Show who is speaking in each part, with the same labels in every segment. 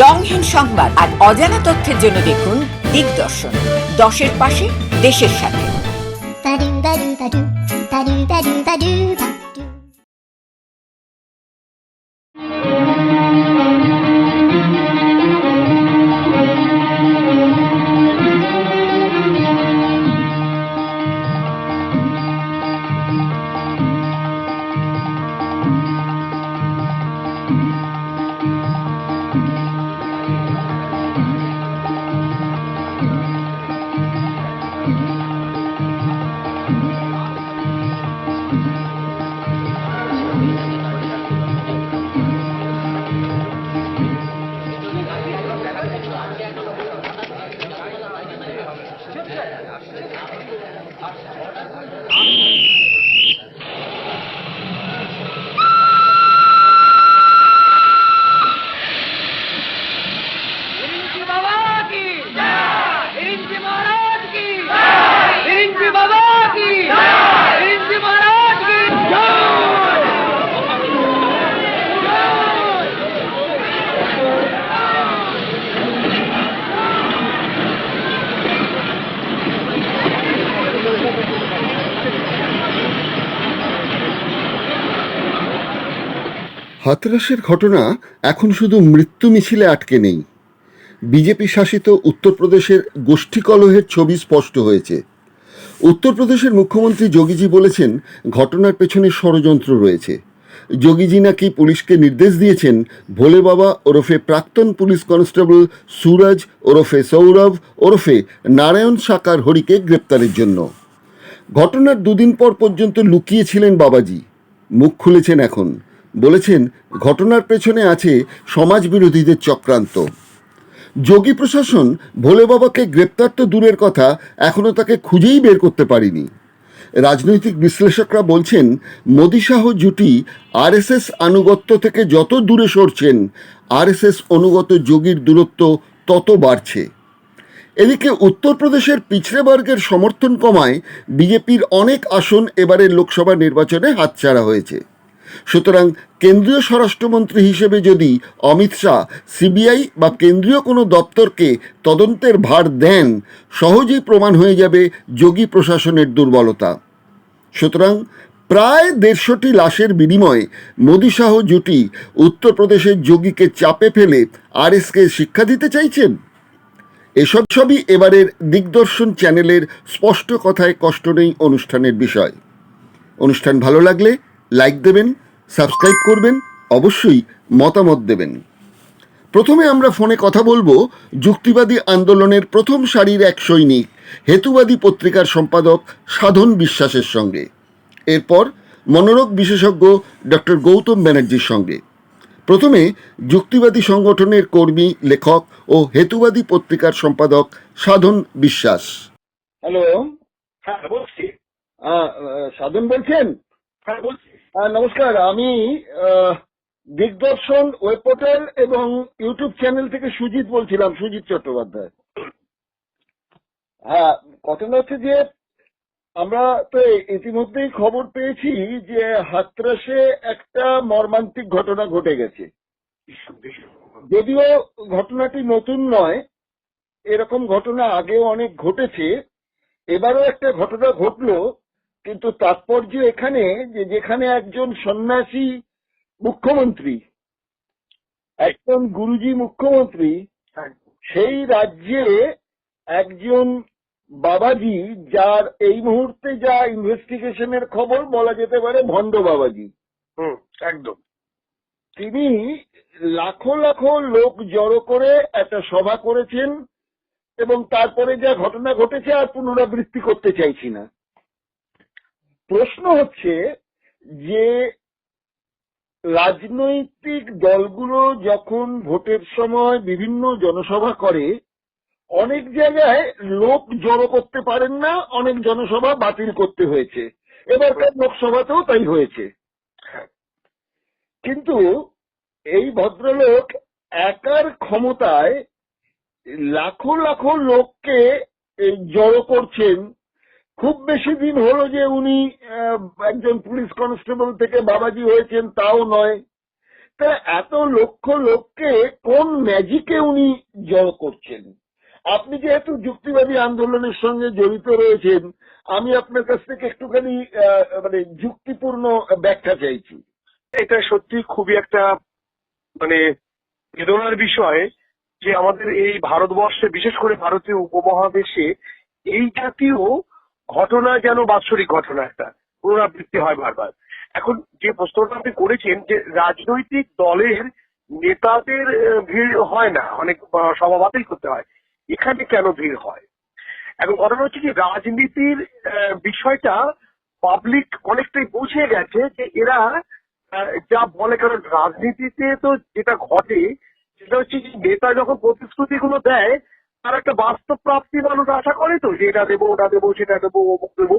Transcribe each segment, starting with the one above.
Speaker 1: রংহীন সংবাদ আর অজানা তথ্যের জন্য দেখুন দিগদর্শন, 10-এর পাশে, দেশের সাথে।
Speaker 2: হাতরাসের ঘটনা এখন শুধু মৃত্যু মিছিলে আটকে নেই। বিজেপি শাসিত উত্তরপ্রদেশের গোষ্ঠী কলহের ছবি স্পষ্ট হয়েছে। উত্তরপ্রদেশের মুখ্যমন্ত্রী যোগীজি বলেছেন ঘটনার পেছনে ষড়যন্ত্র রয়েছে। যোগীজি নাকি পুলিশকে নির্দেশ দিয়েছেন ভোলে বাবা ওরফে প্রাক্তন পুলিশ কনস্টেবল সুরজ ওরফে সৌরভ ওরফে নারায়ণ সাকার হরিকে গ্রেপ্তারের জন্য। ঘটনার দুদিন পর পর্যন্ত লুকিয়েছিলেন বাবাজি, মুখ খুলেছেন এখন, বলেছেন ঘটনার পেছনে আছে সমাজ বিরোধীদের চক্রান্ত। যোগী প্রশাসন ভোলে বাবাকে গ্রেপ্তার তো দূরের কথা, এখনও তাকে খুঁজেই বের করতে পারেনি। রাজনৈতিক বিশ্লেষকরা বলছেন মোদি শাহ জুটি আরএসএস আনুগত্য থেকে যত দূরে সরছেন, আরএসএস অনুগত যোগীর দূরত্ব তত বাড়ছে। এদিকে উত্তরপ্রদেশের পিছড়ে বর্গের সমর্থন কমায় বিজেপির অনেক আসন এবারের লোকসভা নির্বাচনে হাতছাড়া হয়েছে। সুতরাং কেন্দ্রীয় স্বরাষ্ট্রমন্ত্রী হিসেবে যদি অমিত শাহ সিবিআই বা কেন্দ্রীয় কোনো দপ্তরকে তদন্তের ভার দেন, সহজেই প্রমাণ হয়ে যাবে যোগী প্রশাসনের দুর্বলতা। সুতরাং প্রায় 150টি লাশের বিনিময়ে মোদি শাহ জুটি উত্তরপ্রদেশের যোগীকে চাপে ফেলে আরএসকে শিক্ষা দিতে চাইছেন। এসব সবই এবারের দিগদর্শন চ্যানেলের স্পষ্ট কথায় কষ্ট নেই অনুষ্ঠানের বিষয়। অনুষ্ঠান ভালো লাগলে লাইক দেবেন, সাবস্ক্রাইব করবেন, অবশ্যই মতামত দেবেন। প্রথমে আমরা ফোনে কথা বলবো যুক্তিবাদী আন্দোলনের প্রথম সারির এক সৈনিক, হেতুবাদী পত্রিকার সম্পাদক সাধন বিশ্বাসের সঙ্গে। এরপর মনোরোগ বিশেষজ্ঞ ডক্টর গৌতম ব্যানার্জির সঙ্গে। প্রথমে যুক্তিবাদী সংগঠনের কর্মী, লেখক ও হেতুবাদী পত্রিকার সম্পাদক সাধন বিশ্বাস।
Speaker 3: হ্যালো।
Speaker 4: হ্যাঁ বলছি।
Speaker 3: সাধন বলছেন?
Speaker 4: হ্যাঁ বলছি।
Speaker 3: নমস্কার, আমি দিগদর্শন ওয়েব পোর্টাল এবং ইউটিউব চ্যানেল থেকে সুজিত বলছিলাম, সুজিত চট্টোপাধ্যায়। হ্যাঁ, ঘটনা হচ্ছে যে আমরা তো ইতিমধ্যেই খবর পেয়েছি যে হাতরাসে একটা মর্মান্তিক ঘটনা ঘটে গেছে। যদিও ঘটনাটি নতুন নয়, এরকম ঘটনা আগেও অনেক ঘটেছে, এবারও একটা ঘটনা ঘটলো। কিন্তু তাৎপর্য এখানে যে যেখানে একজন সন্ন্যাসী মুখ্যমন্ত্রী, একজন গুরুজি মুখ্যমন্ত্রী, সেই রাজ্যে একজন বাবাজি, যার এই মুহূর্তে যা ইনভেস্টিগেশনের খবর বলা যেতে পারে ভণ্ড বাবাজি,
Speaker 4: একদম,
Speaker 3: তিনি লাখো লাখো লোক জড়ো করে একটা সভা করেছেন এবং তারপরে যা ঘটনা ঘটেছে আর পুনরাবৃত্তি করতে চাইছি না। প্রশ্ন হচ্ছে যে রাজনৈতিক দলগুলো যখন ভোটের সময় বিভিন্ন জনসভা করে, অনেক জায়গায় লোক জড়ো করতে পারেন না, অনেক জনসভা বাতিল করতে হয়েছে। এবারকার লোকসভাতেও তাই হয়েছে। কিন্তু এই ভদ্রলোক একার ক্ষমতায় লাখো লাখো লোককে জড়ো করছেন। খুব বেশি দিন হলো যে উনি একজন পুলিশ কনস্টেবল থেকে বাবাজি হয়েছেন তাও নয়। তা এত লক্ষ লোককে কোন ম্যাজিকে উনি জয় করছেন? আপনি যেহেতু যুক্তিবাদী আন্দোলনের সঙ্গে জড়িত রয়েছেন, আমি আপনার কাছ থেকে একটুখানি মানে যুক্তিপূর্ণ ব্যাখ্যা চাইছি।
Speaker 4: এটা সত্যি খুবই একটা মানে বেদনার বিষয় যে আমাদের এই ভারতবর্ষে, বিশেষ করে ভারতীয় উপমহাদেশে এই জাতীয় ঘটনা যেন বাৎসরিক ঘটনা, একটা পুনরাবৃত্তি হয় বারবার। এখন যে প্রশ্নটা আপনি করেছেন যে রাজনৈতিক দলের নেতাদের ভিড় হয় না, অনেক সভা বাতিল করতে হয়, এখানে কেন ভিড় হয়? এখন ঘটনা হচ্ছে কি, রাজনীতির বিষয়টা পাবলিক অনেকটাই বুঝে গেছে যে এরা যা বলে, কারণ রাজনীতিতে তো যেটা ঘটে সেটা হচ্ছে যে নেতা যখন প্রতিশ্রুতিগুলো দেয় তার একটা বাস্তব প্রাপ্তি মানুষ আশা করে, তো যে এটা দেবো, ওটা দেবো, সেটা দেবো, অমুক দেবো,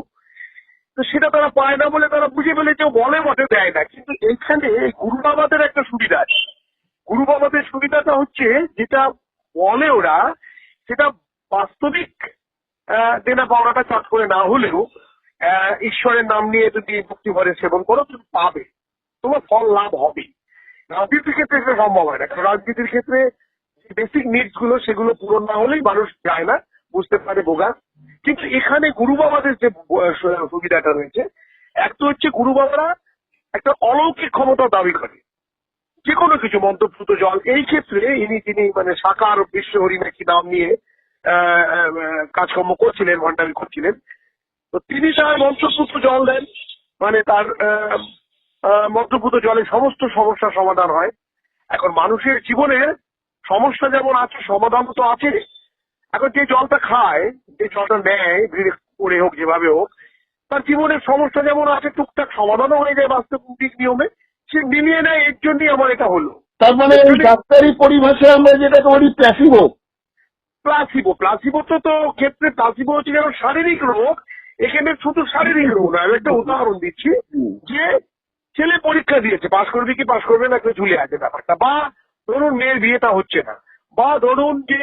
Speaker 4: তো সেটা তারা পায় না বলে তারা বুঝে ফেলেছে বলে বটে, দেয় না। কিন্তু এইখানে গুরু বাবাদের একটা সুবিধা আছে। গুরু বাবাদের সুবিধাটা হচ্ছে যেটা বলে ওরা সেটা বাস্তবিক দেনা পাওনাটা চাট করে না হলেও ঈশ্বরের নাম নিয়ে যদি ভক্তি ভরে সেবন করো তুমি পাবে, তোমার ফল লাভ হবে। রাজনীতির ক্ষেত্রে সেটা সম্ভব হয় না, কারণ রাজনীতির ক্ষেত্রে বেসিক নিডস গুলো সেগুলো পূরণ না হলেই মানুষ যায় না, বুঝতে পারে বোগাস। কিন্তু এখানে গুরু বাবাদের যে সুবিধাটা রয়েছে, এক তো হচ্ছে গুরু বাবারা একটা অলৌকিক ক্ষমতা দাবি করে, যে কোনো কিছু মন্ত্রপুত জল, এই ক্ষেত্রে তিনি মানে সাকার বিশ্ব হরি নাকি নাম নিয়ে কাজকর্ম করছিলেন, ভণ্ডামি করছিলেন। তো তিনি তার মন্ত্রপুত জল দেন, মানে তার মন্ত্রপুত জলে সমস্ত সমস্যার সমাধান হয়। এখন মানুষের জীবনের সমস্যা যেমন আছে, সমাধান তো আছে। এখন যে জলটা খায়, যে জলটা নেয়, ভিড় করে হোক যেভাবে হোক, তার জীবনের সমস্যা যেমন আছে টুকটাক সমাধানও হয়ে যায় বাস্তবিক নিয়মে, সে মিলিয়ে নেয়। এর জন্যই আমার এটা হলো।
Speaker 3: তার মানে এই ডাক্তারি পরিভাষায় আমরা যেটাকে বলি প্ল্যাসিবো।
Speaker 4: প্লাসিবো তো ক্ষেত্রে প্লাসিবো হচ্ছে যেন শারীরিক রোগ, এখানে শুধু শারীরিক রোগ না। আমি একটা উদাহরণ দিচ্ছি, যে ছেলে পরীক্ষা দিয়েছে, পাশ করবে কি পাশ করবে না কেউ ঝুলে আছে ব্যাপারটা, বা ধরুন মেয়ের বিয়েটা হচ্ছে না, বা ধরুন যে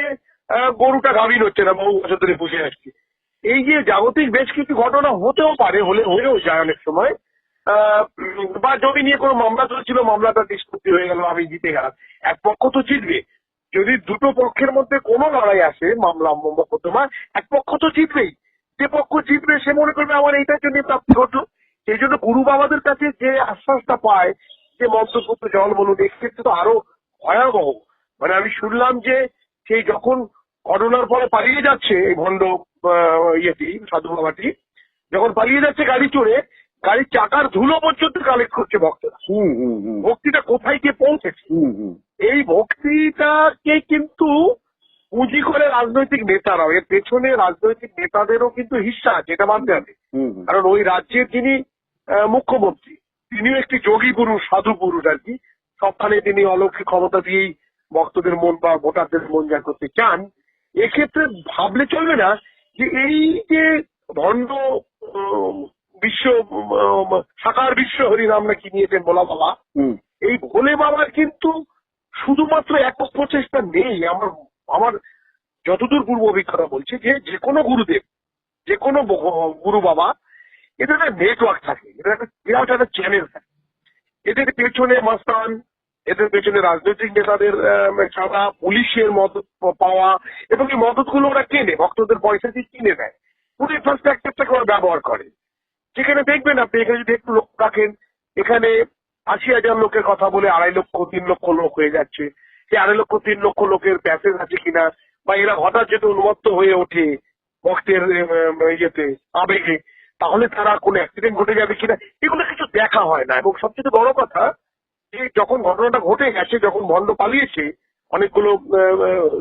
Speaker 4: গরুটা গাভীর হচ্ছে না, বহু বছর ধরে বসে আসছে। এই যে জাগতিক বেশ কিছু ঘটনা হতেও পারে, হয়েও যায় অনেক সময়। বা জমি নিয়ে কোনো মামলা চলছিল, মামলাটা নিষ্পত্তি হয়ে গেল, আমি জিতে গেলাম, এক পক্ষ তো জিতবে। যদি দুটো পক্ষের মধ্যে কোনো লড়াই আসে, মামলা মোকদ্দমা, এক পক্ষ তো জিতবেই। যে পক্ষ জিতবে সে মনে করবে আমার এইটার জন্য প্রাপ্তি ঘটলো। সেই জন্য গুরু বাবাদের কাছে যে আশ্বাসটা পায়, যে মন্ত্রপুত্র জল বলুন, এক্ষেত্রে তো আরো ভয়াবহ। মানে আমি শুনলাম যে সেই যখন ঘটনার পরে পালিয়ে যাচ্ছে এই ভণ্ড সাধু বাবাটি, যখন পালিয়ে যাচ্ছে গাড়ি চড়ে, গাড়ির চাকার ধুলো পর্যন্ত কালেক্ট করছে ভক্তরা। ভক্তিটা কোথায় গিয়ে পৌঁছেছে, এই ভক্তিটাকে কিন্তু পুঁজি করে রাজনৈতিক নেতারাও, এর পেছনে রাজনৈতিক নেতাদেরও কিন্তু হিস্সা আছে, এটা মানতে হবে। কারণ ওই রাজ্যের যিনি মুখ্যমন্ত্রী, তিনিও একটি যোগী পুরুষ, সাধু পুরুষ আর কি। সবখানে তিনি অলৌকিক ক্ষমতা দিয়েই ভক্তদের মন বা ভোটারদের মন জয় করতে চান। এক্ষেত্রে ভাবলে চলবে না যে এই যে ভণ্ড বিশ্ব সাকার বিশ্ব হরিনাম নাকি নিয়েছেন ভোলা বাবা, এই ভোলে বাবার কিন্তু শুধুমাত্র একক প্রচেষ্টা নেই। আমার যতদূর পূর্ব অভিজ্ঞতা বলছে যে কোনো গুরুদেব, যে কোনো গুরু বাবা, এদের একটা নেটওয়ার্ক থাকে, এদের একটা বিরাট একটা চ্যানেল থাকে। এদের পেছনে মাস্তান, এদের পেছনে রাজনৈতিক নেতাদের ছাড়া পুলিশের মদত পাওয়া, এবং এই মদতগুলো ওরা কেনে, ভক্তদের পয়সা দিয়ে কিনে দেয়, পুরো ইনফ্রাস্ট্রাকচারটা করে ব্যবহার করে। যেখানে দেখবেন আপনি, এখানে যদি একটু লোক রাখেন, এখানে ৮০,০০০ লোকের কথা বলে ২.৫ লক্ষ ৩ লক্ষ লোক হয়ে যাচ্ছে। সেই ২.৫ লক্ষ ৩ লক্ষ লোকের প্যাসেজ আছে কিনা, বা এরা হঠাৎ যদি উন্মত্ত হয়ে ওঠে ভক্তের ইয়েতে, আবেগে, তাহলে তারা কোনো অ্যাক্সিডেন্ট ঘটে যাবে কিনা, এগুলো কিছু দেখা হয় না। এবং সবচেয়ে বড় কথা, যে যখন ঘটনাটা ঘটে গেছে, যখন ভণ্ড পালিয়েছে, অনেকগুলো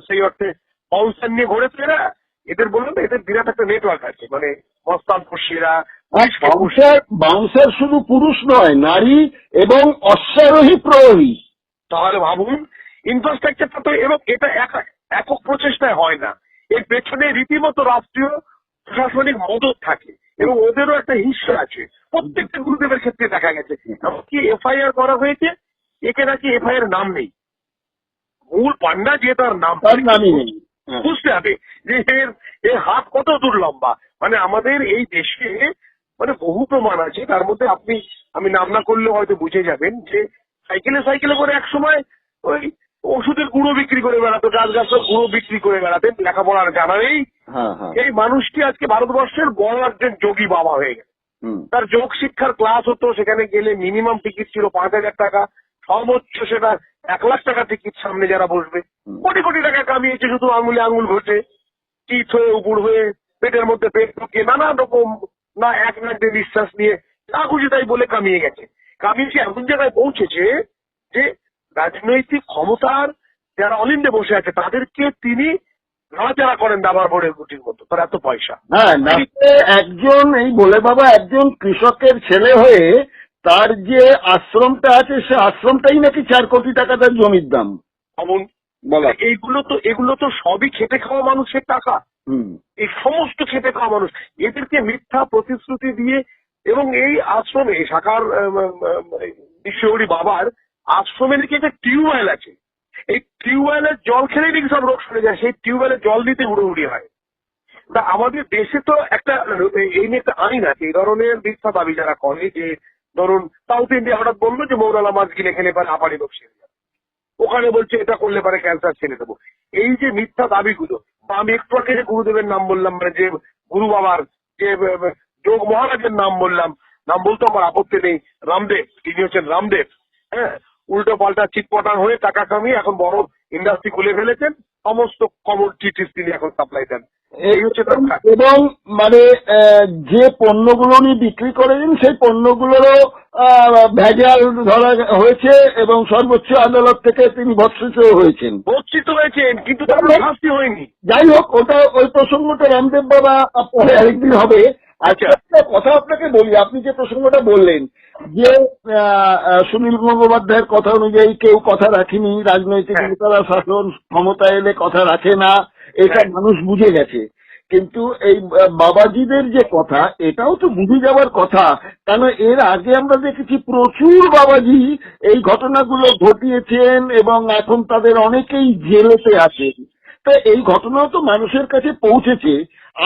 Speaker 4: সেই অর্থে অবস্থান নিয়ে ঘুরেছে এরা, এদের বললাম এদের বিরাট একটা নেটওয়ার্ক আছে, মানে মস্তান খুশিরা।
Speaker 3: বাউন্সার শুধু পুরুষ নয়, নারী এবং অশ্বারোহী প্রহরী।
Speaker 4: তাহলে ভাবুন ইনফ্রাস্ট্রাকচারটা তো, এবং এটা একক প্রচেষ্টায় হয় না, এর পেছনে রীতিমতো রাষ্ট্রীয় প্রশাসনিক মদত থাকে, এবং ওদেরও একটা হিস্সা আছে। প্রত্যেকটা গুরুদেবের ক্ষেত্রে দেখা গেছে। এমনকি এফআইআর করা হয়েছে, একে নাকি এফআইআর নাম নেই, মূল পান্ডা যে তার নামই নেই। বুঝতে হবে যে এর হাত কত দূর লম্বা। মানে আমাদের এই দেশে মানে বহু প্রমাণ আছে, তার মধ্যে আমি নাম না করলেও হয়তো বুঝে যাবেন যে সাইকেলে সাইকেলে করে এক সময় ওই ওষুধের গুঁড়ো বিক্রি করে বেড়াতো, গাছ গাছের গুঁড়ো বিক্রি করে বেড়াতেন, লেখাপড়ার জানা নেই।
Speaker 3: হ্যাঁ হ্যাঁ
Speaker 4: এই মানুষটি আজকে ভারতবর্ষের বড় একজন যোগী বাবা হয়ে গেছে।
Speaker 3: হুম
Speaker 4: তার যোগ শিক্ষার ক্লাস হতো, সেখানে গেলে মিনিমাম টিকিট ছিল 5,000 টাকা, সর্বোচ্চ সেটা 1 লাখ টাকা টিকিট, সামনে যারা বসবে। কোটি কোটি টাকা কামিয়েছে শুধু আঙুলে আঙুল ঘটে, চিত হয়ে উপুর হয়ে, পেটের মধ্যে পেট ঢুকিয়ে নানা রকম না এক নাক দিয়ে নিঃশ্বাস নিয়ে যা খুশি তাই বলে কামিয়ে গেছে। কামিয়েছে এমন জায়গায় পৌঁছেছে যে রাজনৈতিক ক্ষমতার যারা অলিন্দে বসে আছে তাদেরকে তিনি নাড়াচাড়া করেন দাবার বোর্ডের গুটির মতো, তার এত পয়সা।
Speaker 3: হ্যাঁ নাচে একজন এই বলে বাবা একজন কৃষকের ছেলে হয়ে তার যে আশ্রমটা আছে সে আশ্রমটাই নাকি 4 কোটি টাকা তার জমির দাম।
Speaker 4: অমন
Speaker 3: বলা
Speaker 4: এগুলো তো সবই খেটে খাওয়া মানুষের টাকা। এই সমস্ত খেটে খাওয়া মানুষ এদেরকে মিথ্যা প্রতিশ্রুতি দিয়ে, এবং এই আশ্রমে শাখার বিশ্বহরি বাবার আশ্রমে নাকি একটা টিউবওয়েল আছে, এই টিউবওয়েলের জল খেলেই নাকি সব রোগ সরে যায়, সেই টিউবওয়েলের জল দিতে উড়ি হয়। তা আমাদের দেশে তো একটা এই নিয়ে একটা আইন আছে, এই ধরনের মিথ্যা দাবি যারা করে যে ধরুন সাউথ ইন্ডিয়া হঠাৎ বললো যে মৌলানা মাছ গিলে খেলে পারে হাঁপানি রোগ সেরে যাবে, ওখানে বলছে এটা করলে পারে ক্যান্সার ছেড়ে দেবো। এই যে মিথ্যা দাবিগুলো, বা আমি একটু আগে যে গুরুদেবের নাম বললাম, মানে যে গুরু বাবার যে যোগ মহারাজের নাম বললাম, নাম বলতে আমার আপত্তি নেই, রামদেব, তিনি হচ্ছেন রামদেব। হ্যাঁ, উল্টো পাল্টা চিটপটাং হয়ে টাকা কামিয়ে এখন বড় ইন্ডাস্ট্রি খুলে ফেলেছেন, সমস্ত কমোডিটিস তিনি এখন সাপ্লাই দেন। এই হচ্ছে তার কাজ।
Speaker 3: এবং মানে যে পণ্যগুলো উনি বিক্রি করেন সেই পণ্যগুলোরও ভেজাল ধরা হয়েছে এবং সর্বোচ্চ আদালত থেকে তিনি ভৎসিত হয়েছেন।
Speaker 4: বঞ্চিত হয়েছেন, কিন্তু তার শাস্তি হয়নি।
Speaker 3: যাই হোক, ওটা ওই প্রসঙ্গটা রামদেব বাবা পরে আরেকদিন হবে। আচ্ছা, একটা কথা আপনাকে বলি, আপনি যে প্রসঙ্গটা বললেন যে সুনীল গঙ্গোপাধ্যায়ের কথা অনুযায়ী কেউ কথা রাখেনি, রাজনৈতিক নেতারা শাসন ক্ষমতা এলে কথা রাখে না, এটা মানুষ বুঝে গেছে। কিন্তু এই বাবাজিদের যে কথা, এটাও তো বুঝে যাওয়ার কথা, কারণ এর আগে আমরা দেখেছি প্রচুর বাবাজি এই ঘটনাগুলো ঘটিয়েছেন এবং এখন তাদের অনেকেই জেলেতে আছেন। তো এই ঘটনাও তো মানুষের কাছে পৌঁছেছে।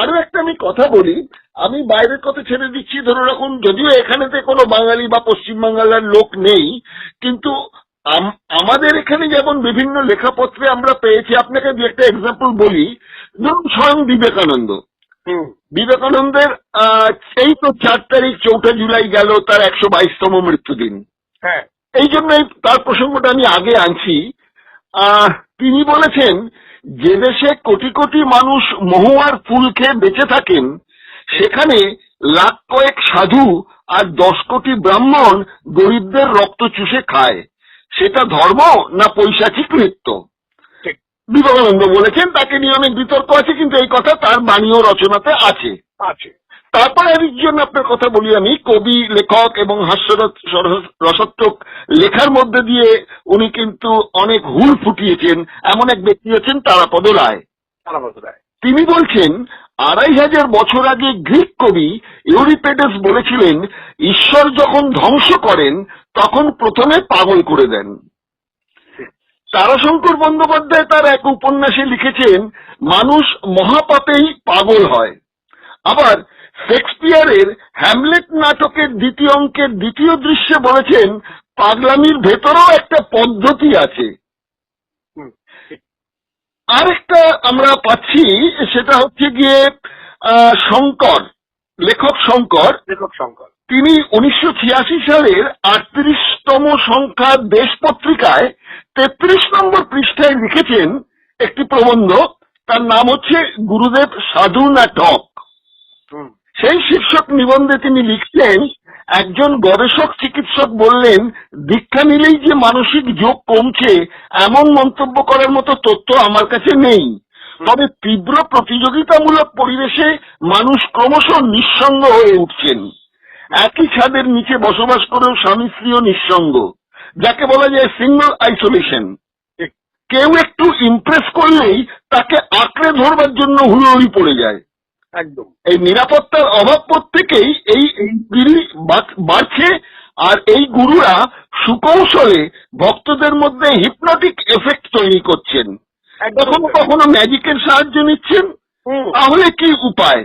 Speaker 3: আরো একটা আমি কথা বলি, আমি বাইরের কথা ছেড়ে দিচ্ছি, ধরে রাখুন যদিও এখানেতে কোনো বাঙালি বা পশ্চিমবাংলার লোক নেই, কিন্তু আমাদের এখানে যেমন বিভিন্ন লেখাপত্রে আমরা পেয়েছি, আপনাকে দু একটা এক্সাম্পল বলি। ধরুন স্বয়ং বিবেকানন্দের এই তো 4 তারিখ 4 জুলাই গেল তার 122তম মৃত্যুদিন।
Speaker 4: হ্যাঁ,
Speaker 3: এই জন্য তার প্রসঙ্গটা আমি আগে আনছি। তিনি বলেছেন, যে দেশে কোটি কোটি মানুষ মহুয়ার ফুল খেয়ে বেঁচে থাকেন, সেখানে লাখ কয়েক সাধু আর 10 কোটি ব্রাহ্মণ গরিবদের রক্ত চুষে খায়, সেটা ধর্ম না পৈশাচিক নৃত্য? বিবেকানন্দ বলেছেন, তাকে নিয়ে অনেক বিতর্ক আছে, কিন্তু এই কথা তার বাণী ও রচনাতে আছে। তারপরে একজন আপনার কথা বলি, আমি কবি, লেখক এবং হাস্যরসাত্মক লেখার মধ্যে দিয়ে উনি কিন্তু অনেক হুল ফুটিয়েছেন, এমন এক ব্যক্তি আছেন তারাপদ রায়। তিনি বলছেন, 2500 বছর আগে গ্রিক কবি ইউরিপিডেস বলেছিলেন, ঈশ্বর যখন ধ্বংস করেন তখন প্রথমে পাগল করে দেন। তারাশঙ্কর বন্দ্যোপাধ্যায় তার এক উপন্যাসে লিখেছেন, মানুষ মহাপাপেই পাগল হয়। আবার শেক্সপিয়ারের হ্যামলেট নাটকের 2য় অঙ্কের 2য় দৃশ্যে বলেছেন, পাগলামির ভেতরেও একটা পদ্ধতি আছে। আরেকটা আমরা পাচ্ছি, সেটা হচ্ছে গিয়ে লেখক শঙ্কর। তিনি 1986 সালের 38তম সংখ্যার দেশ পত্রিকায় 33 নম্বর পৃষ্ঠায় লিখেছেন একটি প্রবন্ধ, তার নাম হচ্ছে গুরুদেব সাধু না ঠক। সেই শীর্ষক নিবন্ধে তিনি লিখছেন, একজন গবেষক চিকিৎসক বললেন, দীক্ষা নিলেই যে মানসিক যোগ কমছে এমন মন্তব্য করার মতো তথ্য আমার কাছে নেই, তবে তীব্র প্রতিযোগিতামূলক পরিবেশে মানুষ ক্রমশ নিঃসঙ্গ হয়ে উঠছেন। একই ছাদের নিচে বসবাস করেও স্বামী স্ত্রীও নিঃসঙ্গ, যাকে বলা যায় সিঙ্গল আইসোলেশন। কেউ একটু ইমপ্রেস করলেই তাকে আঁকড়ে ধরবার জন্য হুড়োহুড়ি পড়ে যায়।
Speaker 4: একদম
Speaker 3: এই নিরাপত্তার অভাব প্রত্যেকেই এই বিড়ি বাড়ছে, আর এই গুরুরা সুকৌশলে ভক্তদের মধ্যে হিপনোটিক এফেক্ট তৈরি করছেন, কখনো কখনো ম্যাজিকের সাহায্য নিচ্ছেন। তাহলে কি উপায়?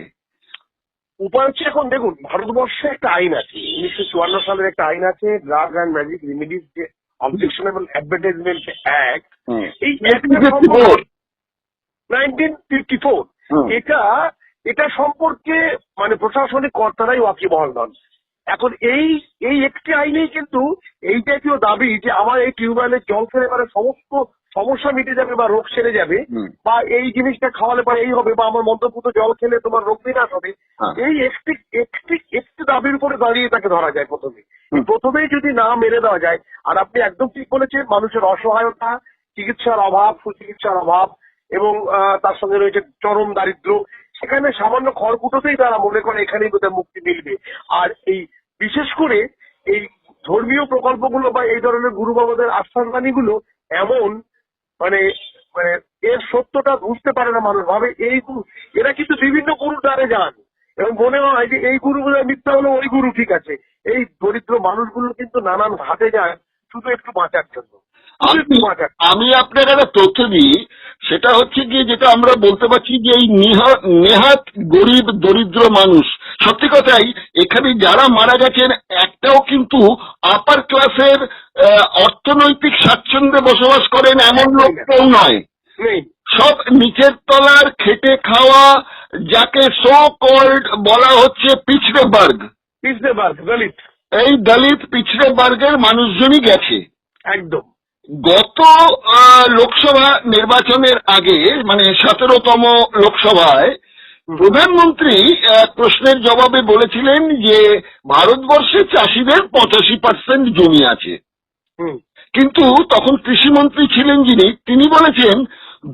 Speaker 4: হচ্ছে, এখন দেখুন, ভারতবর্ষে একটা আইন আছে, 1954 সালের একটা আইন আছে, ড্রাগ অ্যান্ড ম্যাজিক রেমিডিস যে অবজেকশনেবল অ্যাডভার্টাইজমেন্ট অ্যাক্ট,
Speaker 3: হুম।
Speaker 4: এই 1954 এটা সম্পর্কে মানে প্রশাসনিক কর্তারাই ওয়াকিবহাল নন। এখন এই একটি আইনেই কিন্তু এই জাতীয় দাবি যে আমার এই টিউবওয়েলের জল খেলে পরে সমস্ত সমস্যা মিটে যাবে বা রোগ সেরে যাবে, বা এই জিনিসটা খাওয়ালে পরে এই হবে, বা আমার মন্ত্রপুত জল খেলে তোমার রোগ বিনাশ হবে, এই একটি দাবির উপরে দাঁড়িয়ে তাকে ধরা যায় প্রথমেই যদি না মেরে দেওয়া যায়। আর আপনি একদম ঠিক বলেছেন, মানুষের অসহায়তা, চিকিৎসার অভাব, সুচিকিৎসার অভাব, এবং তার সঙ্গে রয়েছে চরম দারিদ্র্য, সেখানে সামান্য খড়কুটোতেই তারা মনে করে এখানেই বোধহয় মুক্তি মিলবে। আর এই বিশেষ করে এই ধর্মীয় প্রকল্পগুলো বা এই ধরনের গুরু বাবাদের আশ্বাসবাণীগুলো এমন মানে মানে এর সত্যটা বুঝতে পারে না মানুষ, ভাবে এই গুরু, এরা কিন্তু বিভিন্ন গুরুর দ্বারে যান এবং মনে হয় যে এই গুরু বোধহয় মিথ্যা হলো, ওই গুরু ঠিক আছে। এই দরিদ্র মানুষগুলো কিন্তু নানান ঘাটে যায় শুধু একটু বাঁচার জন্য।
Speaker 5: আমি আপনাকে একটা তথ্য দিই, সেটা হচ্ছে কি, যেটা আমরা বলতে পারছি যে এই নেহাত গরিব দরিদ্র মানুষ, সত্যি কথাই এখানে যারা মারা গেছেন একটাও কিন্তু আপার ক্লাসের অর্থনৈতিক স্বাচ্ছন্দ্যে বসবাস করেন এমন লোক কেউ নয়। সব নিচের তলার খেটে খাওয়া, যাকে সো কল্ড বলা হচ্ছে পিছড়ে বর্গ,
Speaker 4: দলিত,
Speaker 5: এই দলিত পিছড়ে বর্গের মানুষজনই গেছে।
Speaker 4: একদম।
Speaker 5: গত লোকসভা নির্বাচনের আগে মানে 17তম লোকসভায় প্রধানমন্ত্রী প্রশ্নের জবাবে বলেছিলেন যে ভারতবর্ষে চাষিদের 85% জমি আছে, কিন্তু তখন কৃষিমন্ত্রী ছিলেন যিনি, তিনি বলেছেন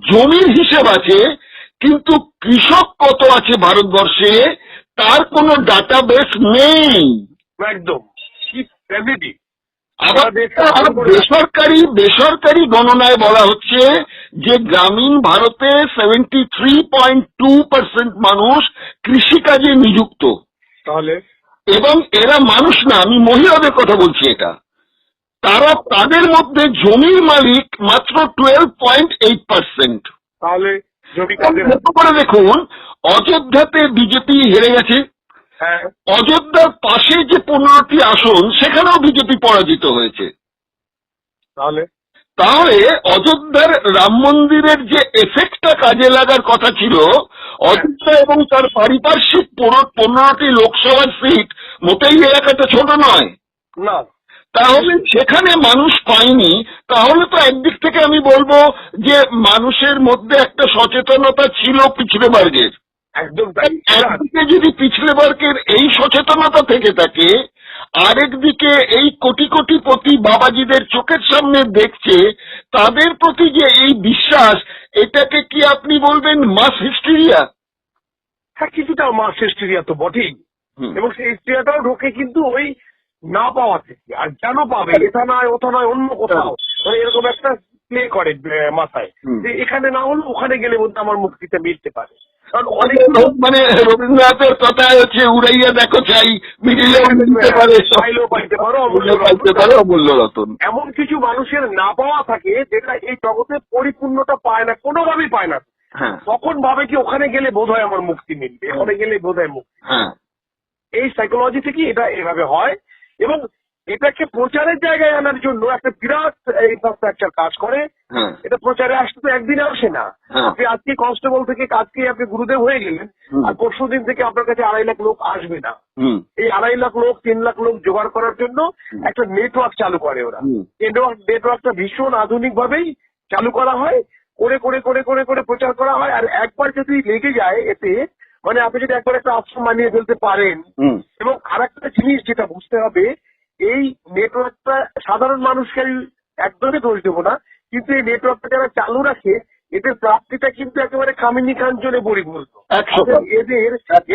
Speaker 5: জমির হিসেব আছে কিন্তু কৃষক কত আছে ভারতবর্ষে তার কোনো ডাটাবেস নেই।
Speaker 4: একদম।
Speaker 5: আবার বেসরকারি গণনায় বলা হচ্ছে যে গ্রামীণ ভারতে 73.2% মানুষ কৃষিকাজে নিযুক্ত।
Speaker 4: তাহলে
Speaker 5: এবং এরা মানুষ না, আমি মহিলাদের কথা বলছি, এটা তাদের মধ্যে জমির মালিক মাত্র 12.8%।
Speaker 4: তাহলে
Speaker 5: করে দেখুন, অযোধ্যাতে বিজেপি হেরে গেছে, অযোধ্যার পাশে যে 15টি আসন সেখানেও বিজেপি পরাজিত হয়েছে। তাহলে অযোধ্যার রাম মন্দিরের যে এফেক্টটা কাজে লাগার কথা ছিল, অযোধ্যা এবং তার পারিপার্শ্বিক 15টি লোকসভার সিট মোটেই এলাকাটা ছোট নয়
Speaker 4: না,
Speaker 5: তাহলে সেখানে মানুষ পায়নি। তাহলে তো একদিক থেকে আমি বলবো যে মানুষের মধ্যে একটা সচেতনতা ছিল পিছড়ে বর্গের।
Speaker 4: একদম।
Speaker 5: একদিকে যদি পিছড়ে বর্গের এই সচেতনতা থেকে থাকে, আরেকদিকে এই কোটি কোটিপতি বাবাজিদের চোখের সামনে দেখছে, তাদের প্রতি যে এই বিশ্বাস, এটাকে কি আপনি বলবেন মাস হিস্টেরিয়া?
Speaker 4: হ্যাঁ, কিছুটা মাস হিস্টেরিয়া তো বটেই, এবং সেই হিস্টেরিয়াটাও ঢোকে কিন্তু ওই না পাওয়া থেকে। আর কেন পাবে, এটা নয় ওটা নয় অন্য কোথাও, মানে এরকম একটা প্লে করে মাথায় যে এখানে না হলে ওখানে গেলে বোধ আমার মুক্তিটা মিলতে পারে। কারণ অনেক
Speaker 5: মানে রবীন্দ্রনাথের কথায় হচ্ছে উড়াইয়া দেখো চাই, মিলিলেও মিলতে পারে,
Speaker 4: চাইলেও পাইতে পারো,
Speaker 5: অমূল্য রতন।
Speaker 4: এমন কিছু মানুষের না পাওয়া থাকে যেটা এই জগতে পরিপূর্ণতা পায় না, কোনোভাবেই পায় না। তখন ভাবে কি ওখানে গেলে বোধ হয় আমার মুক্তি মিলবে, ওখানে গেলে বোধ হয় মুক্তি। এই সাইকোলজি থেকে এটা এভাবে হয়, এবং এটাকে প্রচারের জায়গায় আনার জন্য একটা বিরাট ইনফ্রাস্ট্রাকচার কাজ করে। এটা প্রচারে আসতে তো একদিনে আসে না। আপনি আজকে কনস্টেবল থেকে আজকে আপনি গুরুদেব হয়ে গেলেন, আর পরশু দিন থেকে আপনার কাছে 2.5 লাখ লোক আসবে না। এই 2.5 লাখ লোক 3 লাখ লোক জোগাড় করার জন্য একটা নেটওয়ার্ক চালু করে ওরা। এই নেটওয়ার্কটা ভীষণ আধুনিক ভাবেই চালু করা হয়, করে করে করে করে করে প্রচার করা হয়। আর একবার যদি লেগে যায় এতে, মানে আপনি যদি একবার একটা আশ্রম বানিয়ে ফেলতে পারেন। এবং আর একটা জিনিস যেটা বুঝতে হবে, এই নেটওয়ার্কটা সাধারণ মানুষকে একদমই দোষ দেবো না, কিন্তু এই নেটওয়ার্কটা যারা চালু রাখে এদের প্রাপ্তিটা কিন্তু একেবারে কামিনী কাঞ্চনে পরিপূর্ণ।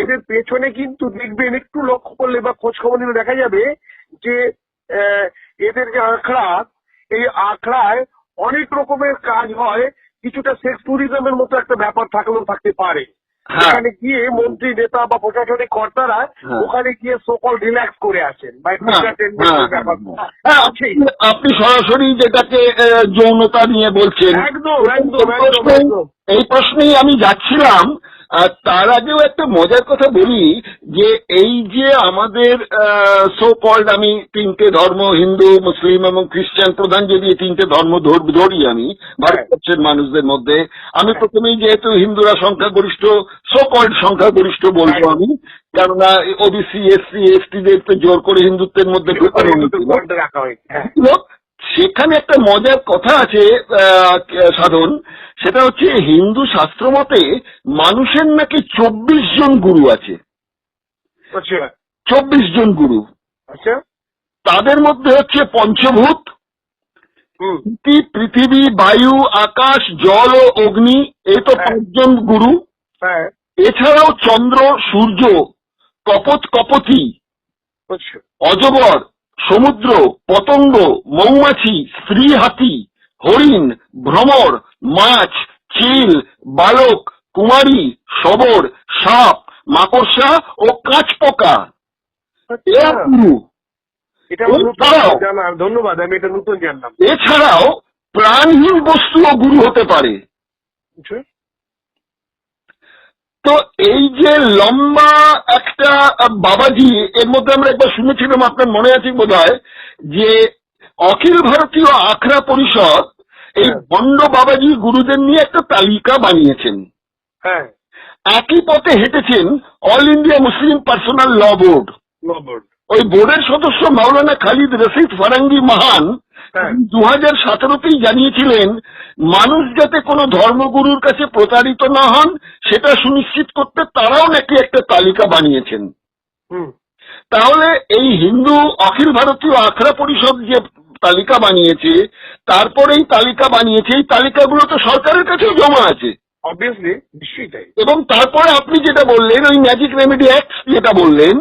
Speaker 4: এদের পেছনে কিন্তু দেখবেন, একটু লক্ষ্য করলে বা খোঁজ খবর নিলে দেখা যাবে যে এদের যে আখড়া, এই আখড়ায় অনেক রকমের কাজ হয়। কিছুটা সেক্স ট্যুরিজমের মতো একটা ব্যাপার থাকলেও থাকতে পারে। ওখানে গিয়ে মন্ত্রী নেতা বা প্রশাসনিক কর্তারা ওখানে গিয়ে সকল রিল্যাক্স করে আসেন।
Speaker 5: আপনি সরাসরি যেটাকে যৌনতা নিয়ে বলছেন,
Speaker 4: একদম একদম একদম।
Speaker 5: এই প্রশ্নেই আমি যাচ্ছিলাম আর তার আগেও একটা মজার কথা বলি যে এই যে আমাদের সো কল্ড, আমি তিনটে ধর্ম, হিন্দু, মুসলিম এবং খ্রিস্টান প্রধান, যদি এই তিনটে ধর্ম ধরি আমি ভারতবর্ষের মানুষদের মধ্যে, আমি প্রথমেই যেহেতু হিন্দুরা সংখ্যাগরিষ্ঠ, সো কল্ড সংখ্যাগরিষ্ঠ বলবো আমি, কেননা ওবিসি, এসসি, এসটিদের তো জোর করে হিন্দুত্বের মধ্যে
Speaker 4: রাখা হয়েছে।
Speaker 5: সেখানে একটা মজার কথা আছে সাধন, সেটা হচ্ছে হিন্দু শাস্ত্র মতে মানুষের নাকি 24 জন গুরু আছে।
Speaker 4: আচ্ছা
Speaker 5: 24 জন গুরু।
Speaker 4: আচ্ছা।
Speaker 5: তাদের মধ্যে হচ্ছে পঞ্চভূত,
Speaker 4: হুম।
Speaker 5: পৃথিবী, বায়ু, আকাশ, জল ও অগ্নি, এই তো 5 জন গুরু।
Speaker 4: হ্যাঁ।
Speaker 5: এছাড়াও চন্দ্র, সূর্য, কপতি,
Speaker 4: আচ্ছা।
Speaker 5: অজগর, সমুদ্র, পতঙ্গ, মৌমাছি, স্ত্রী হাতি, হরিণ, ভ্রমর, মাছ, চিল, বালক, কুমারী, শবর, সাপ, মাকড়সা ও কাঁচপোকা। এরা গুরু।
Speaker 4: এটা আমার নতুন জানা, ধন্যবাদ, আমি এটা নতুন জানলাম।
Speaker 5: এছাড়াও প্রাণহীন বস্তুও গুরু হতে পারে। তো এই যে লম্বা একটা বাবাজি, এর মধ্যে আমরা একবার শুনেছিলাম, আপনার মনে আছে বোধহয়, যে অখিল ভারতীয় আখড়া পরিষদ এই ভণ্ড বাবাজি গুরুদের নিয়ে একটা তালিকা বানিয়েছেন।
Speaker 4: হ্যাঁ।
Speaker 5: একই পথে হেঁটেছেন অল ইন্ডিয়া মুসলিম পার্সোনাল ল বোর্ড। ওই বোর্ডের সদস্য মাওলানা খালিদ রশিদ ফারাঙ্গি মাহান 2017তেই জানিয়েছিলেন, মানুষ যাতে কোনো ধর্মগুরুর কাছে প্রতারিত না হন সেটা সুনিশ্চিত করতে তারাও নাকি একটা তালিকা বানিয়েছেন। তাহলে এই হিন্দু অখিল ভারতীয় আখড়া পরিষদ যে তালিকা বানিয়েছে, তারপরে এই তালিকা বানিয়েছে, এই তালিকাগুলো তো সরকারের কাছেও জমা আছে।
Speaker 4: অবভিয়াসলি, নিশ্চয়ই তাই।
Speaker 5: এবং তারপরে আপনি যেটা বললেন, ওই ম্যাজিক রেমেডি অ্যাক্ট যেটা বললেন,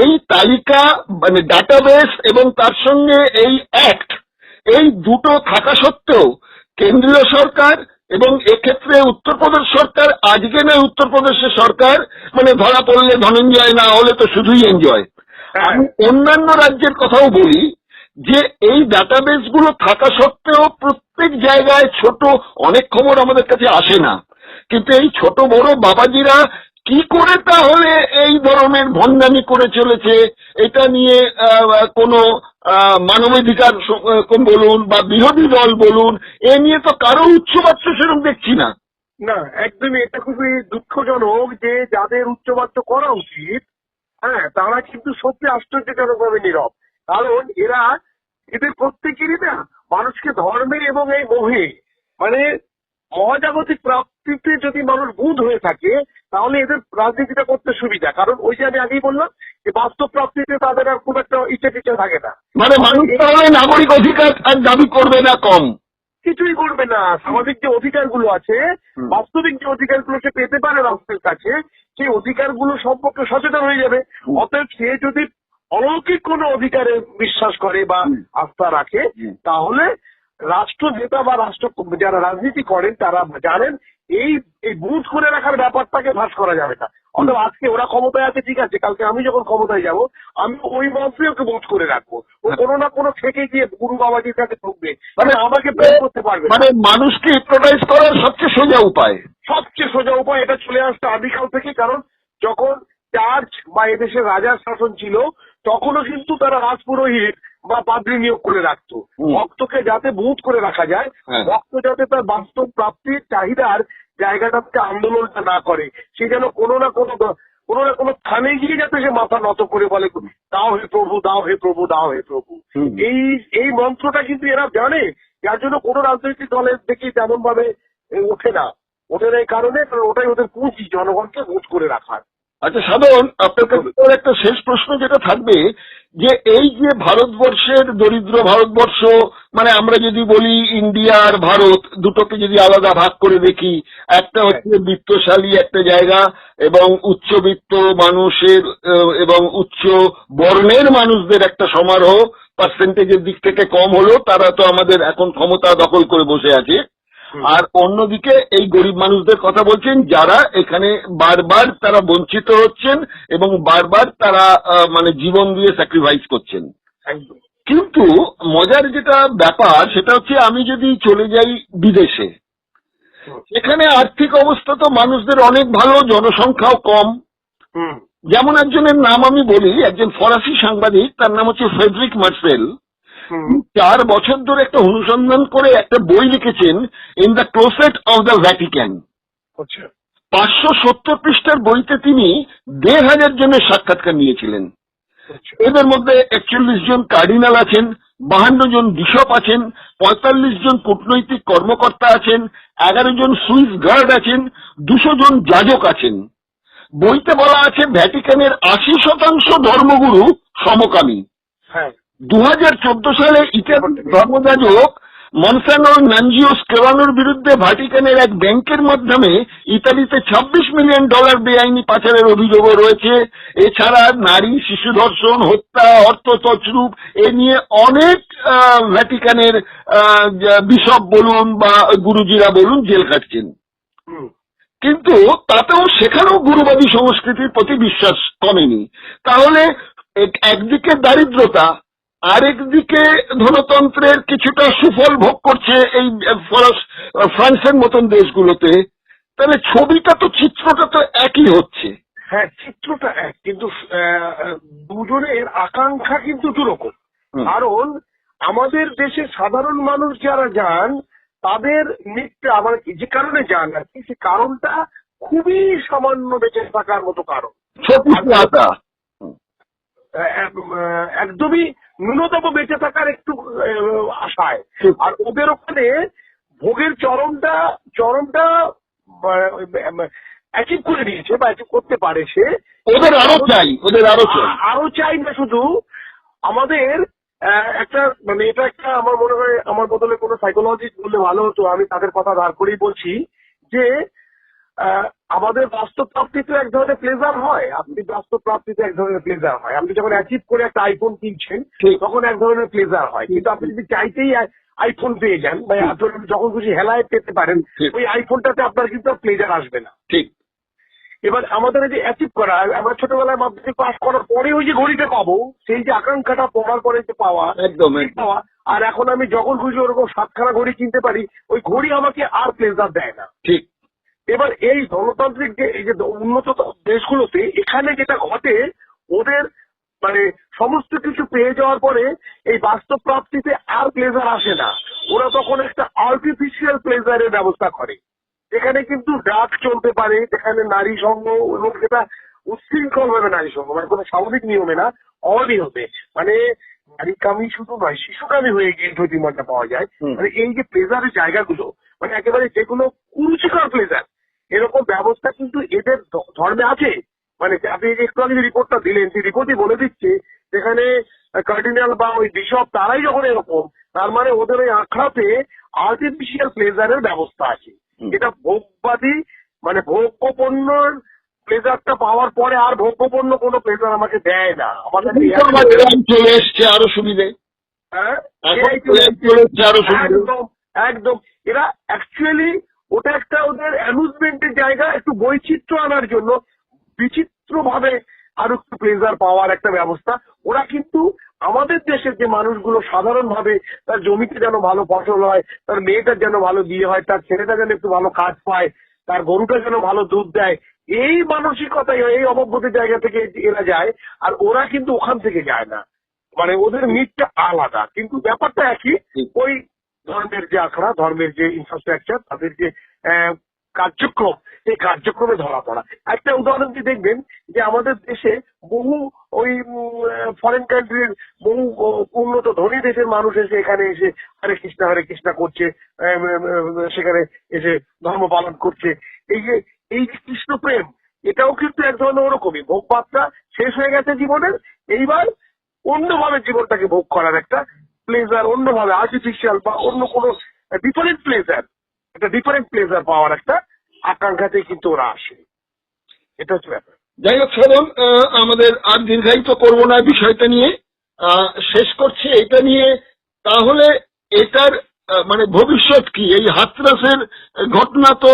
Speaker 5: এই তালিকা মানে ডাটাবেস এবং তার সঙ্গে এই অ্যাক্ট, এই দুটো থাকা সত্ত্বেও কেন্দ্রীয় সরকার এবং এক্ষেত্রে উত্তরপ্রদেশ সরকার, আজকে নয় উত্তরপ্রদেশের সরকার, মানে ধরা পড়লে ধনঞ্জয়, না হলে তো শুধুই এনজয়। আমি অন্যান্য রাজ্যের কথাও বলি যে এই ডাটাবেস গুলো থাকা সত্ত্বেও প্রত্যেক জায়গায় ছোট অনেক খবর আমাদের কাছে আসে না, কিন্তু এই ছোট বড় বাবাজিরা কি করে তাহলে এই ধরনের ভণ্ডামি করে চলেছে, এটা নিয়ে কোনো মানবাধিকার বলুন বা বিরোধী দল বলুন, এ নিয়ে তো কারো উচ্চবাচ্য সেরকম দেখছি না।
Speaker 4: না, একদমই এটা খুবই দুঃখজনক যে যাদের উচ্চবাচ্য করা উচিত, হ্যাঁ, তারা কিন্তু সত্যি আশ্চর্যজনকভাবে নীরব। কারণ এদের প্রত্যেকেরই না মানুষকে ধর্মে এবং এই মোহে, মানে মহাজাগতিক প্রাপ্তিতে যদি মানুষ বুধ হয়ে থাকে তাহলে এদের রাজনীতিটা করতে সুবিধা। কারণ ওই যে আমি আগেই বললাম যে বাস্তব প্রাপ্তিতে তাদের আর খুব একটা ইচ্ছা থাকে না,
Speaker 5: মানে মানুষ তাহলে নাগরিক অধিকার আর দাবি করবে না, কম
Speaker 4: কিছুই করবে না। সামাজিক যে অধিকারগুলো আছে, বাস্তবিক যে অধিকারগুলো সে পেতে পারে রাষ্ট্রের কাছে, সেই অধিকারগুলো সম্পর্কে সচেতন হয়ে যাবে। অতএব সে যদি অলৌকিক কোনো অধিকারে বিশ্বাস করে বা আস্থা রাখে, তাহলে রাষ্ট্র নেতা বা রাষ্ট্র যারা রাজনীতি করেন তারা জানেন এই বুথ করে রাখার ব্যাপারটাকে ফাঁস করা যাবে না। অথবা আজকে ওরা ক্ষমতায় আছে, ঠিক আছে, কালকে আমি যখন ক্ষমতায় যাব আমি ওই মন্ত্রী ওকে বুথ করে রাখবো, ও কোনো না কোনো থেকে গিয়ে গুরু বাবাজির কাছে ঢুকবে, মানে আমাকে প্রেম করতে পারবে।
Speaker 5: মানে মানুষকে হিপনোটাইজ করার সবচেয়ে সোজা উপায়,
Speaker 4: এটা চলে আসছে আদিকাল থেকে। কারণ যখন চার্চ বা এদেশের রাজার শাসন ছিল তখনও কিন্তু তারা রাজপুরোহিত বা পাদ্রী নিয়োগ করে রাখতো, ভক্তকে যাতে বুথ করে রাখা যায়, ভক্ত যাতে তার বাস্তব প্রাপ্তির চাহিদার জায়গাটাতে আন্দোলনটা না করে, সে যেন কোনো না কোনো স্থানে গিয়ে যাতে সে মাথা নত করে বলে দাও হে প্রভু, দাও হে প্রভু, দাও হে প্রভু। এই মন্ত্রটা কিন্তু এরা জানে, যার জন্য কোনো রাজনৈতিক দলের দেখি তেমন ভাবে ওঠে না এই কারণে, কারণ ওটাই ওদের পুঁজি জনগণকে বুথ করে রাখার।
Speaker 5: আচ্ছা সাধন, আপনার কাছে একটা শেষ প্রশ্ন যেটা থাকবে, যে এই যে ভারতবর্ষের দরিদ্র ভারতবর্ষ, মানে আমরা যদি বলি ইন্ডিয়া আর ভারত দুটোকে যদি আলাদা ভাগ করে দেখি, একটা হচ্ছে বিত্তশালী একটা জায়গা এবং উচ্চবিত্ত মানুষের এবং উচ্চ বর্ণের মানুষদের একটা সমারোহ, পার্সেন্টেজের দিক থেকে কম হলো, তারা তো আমাদের এখন ক্ষমতা দখল করে বসে আছে। আর অন্যদিকে এই গরিব মানুষদের কথা বলছেন যারা এখানে বারবার তারা বঞ্চিত হচ্ছেন এবং বারবার তারা মানে জীবন দিয়ে স্যাক্রিফাইস করছেন। কিন্তু মজার যেটা ব্যাপার সেটা হচ্ছে, আমি যদি চলে যাই বিদেশে, এখানে আর্থিক অবস্থা তো মানুষদের অনেক ভালো, জনসংখ্যাও কম।
Speaker 4: হুম
Speaker 5: যেমন একজনের নাম আমি বলি, একজন ফরাসি সাংবাদিক, তার নাম হচ্ছে ফ্রেডরিক মার্সেল।
Speaker 4: হুম
Speaker 5: 4 বছর ধরে একটা অনুসন্ধান করে একটা বই লিখেছেন, in the closet of the Vatican.
Speaker 4: আচ্ছা
Speaker 5: 570 পৃষ্ঠার বইতে তিনি 1,500 জনের সাক্ষাৎকার নিয়েছিলেন।
Speaker 4: আচ্ছা
Speaker 5: এদের মধ্যে 41 জন কার্ডিনাল আছেন, 52 জন বিশপ আছেন, 45 জন কূটনৈতিক কর্মকর্তা আছেন, 11 জন সুইস গার্ড আছেন, 200 জন যাজক আছেন। বইতে বলা আছে ভ্যাটিকানের 80% ধর্মগুরু সমকামী।
Speaker 4: হ্যাঁ
Speaker 5: 2014 সালে ইতালির ধর্মযাজক মনসানো নানজিও স্কেলানোর বিরুদ্ধে ভ্যাটিকানের এক ব্যাংকের মাধ্যমে ইতালিতে $26 মিলিয়ন বেআইনি পাচারের অভিযোগও রয়েছে। এছাড়া নারী, শিশু ধর্ষণ, হত্যা, অর্থ তছরূপ এ নিয়ে অনেক ভ্যাটিকানের বিশপ বলুন বা গুরুজিরা বলুন জেল কাটছেন।
Speaker 4: হুম
Speaker 5: কিন্তু তাতেও সেখানেও গুরুবাদী সংস্কৃতির প্রতি বিশ্বাস কমেনি। তাহলে একদিকে দারিদ্রতা, আরেকদিকে ধনতন্ত্রের কিছুটা সুফল ভোগ করছে এই ফ্রান্সের মতন দেশগুলোতে, তাহলে ছবিটা তো, চিত্রটা তো একই হচ্ছে।
Speaker 4: হ্যাঁ চিত্রটা এক, কিন্তু দুজনের আকাঙ্ক্ষা কিন্তু দুরকম।
Speaker 5: হুম।
Speaker 4: কারণ আমাদের দেশে সাধারণ মানুষ যারা যান তাদের মৃত্যু আবার যে কারণে যান আর কি, সে কারণটা খুবই সামান্য বেঁচে থাকার মতো কারণ,
Speaker 5: ছবিটা
Speaker 4: একদমই ন্যূনতম বেঁচে থাকার একটু আশায়। আর ওদের ওখানে ভোগের চরমটা অ্যাচিভ করে নিয়েছে বা অ্যাচিভ করতে পারে সে।
Speaker 5: ওদের আরো চাই।
Speaker 4: আরো চাই না শুধু আমাদের একটা, মানে এটা একটা আমার মনে হয়, আমার বদলে কোনো সাইকোলজিস্ট বললে ভালো হতো, আমি তাদের কথা ধার করেই বলছি যে আমাদের বাস্তব প্রাপ্তিতে এক ধরনের প্লেজার হয়, আপনি বাস্তব প্রাপ্তিতে এক ধরনের প্লেজার হয়। আপনি যখন অ্যাচিভ করে একটা আইফোন কিনছেন তখন এক ধরনের প্লেজার হয়, কিন্তু আপনি যদি চাইতেই আইফোন পেয়ে যান বা যখন খুশি হেলায় পেতে পারেন, ওই আইফোনটাতে আপনার কিন্তু প্লেজার আসবে না।
Speaker 5: ঠিক।
Speaker 4: এবার আমাদের এই যে অ্যাচিভ করা, আমরা ছোটবেলায় মাধ্যমিক পাস করার পরে ওই যে ঘড়িটা পাবো, সেই যে আকাঙ্ক্ষাটা পড়ার পরে যে পাওয়া,
Speaker 5: একদম
Speaker 4: পাওয়া, আর এখন আমি যখন খুশি ওরকম 7খানা ঘড়ি কিনতে পারি, ওই ঘড়ি আমাকে আর প্লেজার দেয় না।
Speaker 5: ঠিক।
Speaker 4: এবার এই গণতান্ত্রিক যে এই যে উন্নত দেশগুলোতে এখানে যেটা ঘটে, ওদের মানে সমস্ত কিছু পেয়ে যাওয়ার পরে এই বাস্তব প্রাপ্তিতে আর প্লেজার আসে না, ওরা তখন একটা আর্টিফিশিয়াল প্লেজারের ব্যবস্থা করে। এখানে কিন্তু ড্রাগ চলতে পারে, যেখানে নারী সঙ্গ, এবং সেটা উচ্ছৃঙ্খল ভাবে নারী সঙ্গ, মানে কোনো স্বাভাবিক নিয়মে না, অনিয়মে, মানে নারী কামি শুধু নয়, শিশুকামী হয়ে গিয়ে জ্যোতির্ময়টা পাওয়া যায়। মানে এই যে প্লেজারের জায়গাগুলো, মানে একেবারে যেগুলো কুরুচিকর প্লেজার, এরকম ব্যবস্থা কিন্তু এদের ধর্মে আছে। মানে আপনি একটু আগে রিপোর্টটা দিলেন, সেই রিপোর্টই বলে দিচ্ছে যেখানে কার্ডিনাল বা ওই বিশপ তারাই যখন এরকম, তার মানে ওদের ওই আখড়াতে আর্টিফিশিয়াল প্লেজারের ব্যবস্থা আছে। এটা ভোগবাদী, মানে ভোগ্যপণ্যর প্লেজারটা পাওয়ার পরে আর ভোগ্যপণ্য কোনো প্লেজার আমাকে দেয় না। আমাদের
Speaker 5: চলে এসছে আরো সুবিধে।
Speaker 4: হ্যাঁ
Speaker 5: একদম
Speaker 4: একদম। এরা অ্যাকচুয়ালি ওটা একটা ওদের অ্যামিউজমেন্টের জায়গা, একটু বৈচিত্র্য আনার জন্য বিচিত্র ভাবে আরো একটু প্লেজার পাওয়ার একটা ব্যবস্থা। ওরা কিন্তু আমাদের দেশের যে মানুষগুলো সাধারণ ভাবে তার জমিতে যেন ভালো ফসল হয়, তার মেয়েটার যেন ভালো বিয়ে হয়, তার ছেলেটা যেন একটু ভালো কাজ পায়, তার গরুটা যেন ভালো দুধ দেয়, এই মানসিকতায় এই অববোধের জায়গা থেকে এরা যায়। আর ওরা কিন্তু ওখান থেকে যায় না, মানে ওদের মিটটা আলাদা, কিন্তু ব্যাপারটা একই। ওই ধর্মের যে আখড়া, ধর্মের যে ইনফ্রাস্ট্রাকচার, তাদের যে কার্যক্রম, এই কার্যক্রমে ধরা পড়া। একটা উদাহরণ দিয়ে দেখবেন যে আমাদের দেশে বহু ওই ফরেন কান্ট্রির বহু উন্নত ধনী দেশের মানুষ এসে এখানে এসে হরে কৃষ্ণা করছে, সেখানে এসে ধর্ম পালন করছে। এই যে কৃষ্ণ প্রেম, এটাও কিন্তু এক ধরনের ওরকমই ভোগবাদটা শেষ হয়ে গেছে জীবনের, এইবার অন্যভাবে জীবনটাকে ভোগ করার একটা প্লেজার, অন্যভাবে আর্টিফিশিয়াল বা অন্য কোনো ডিফারেন্ট প্লেজার, একটা ডিফারেন্ট প্লেজার পাওয়ার একটা আকাঙ্ক্ষাতে কিন্তু ওরা আসে। এটা হচ্ছে ব্যাপার।
Speaker 5: যাই হোক শ্রবণ, আমাদের আর দীর্ঘায়িত করবো না বিষয়টা নিয়ে, শেষ করছি এটা নিয়ে। তাহলে এটার মানে ভবিষ্যৎ কি? এই হাতরাসের ঘটনা তো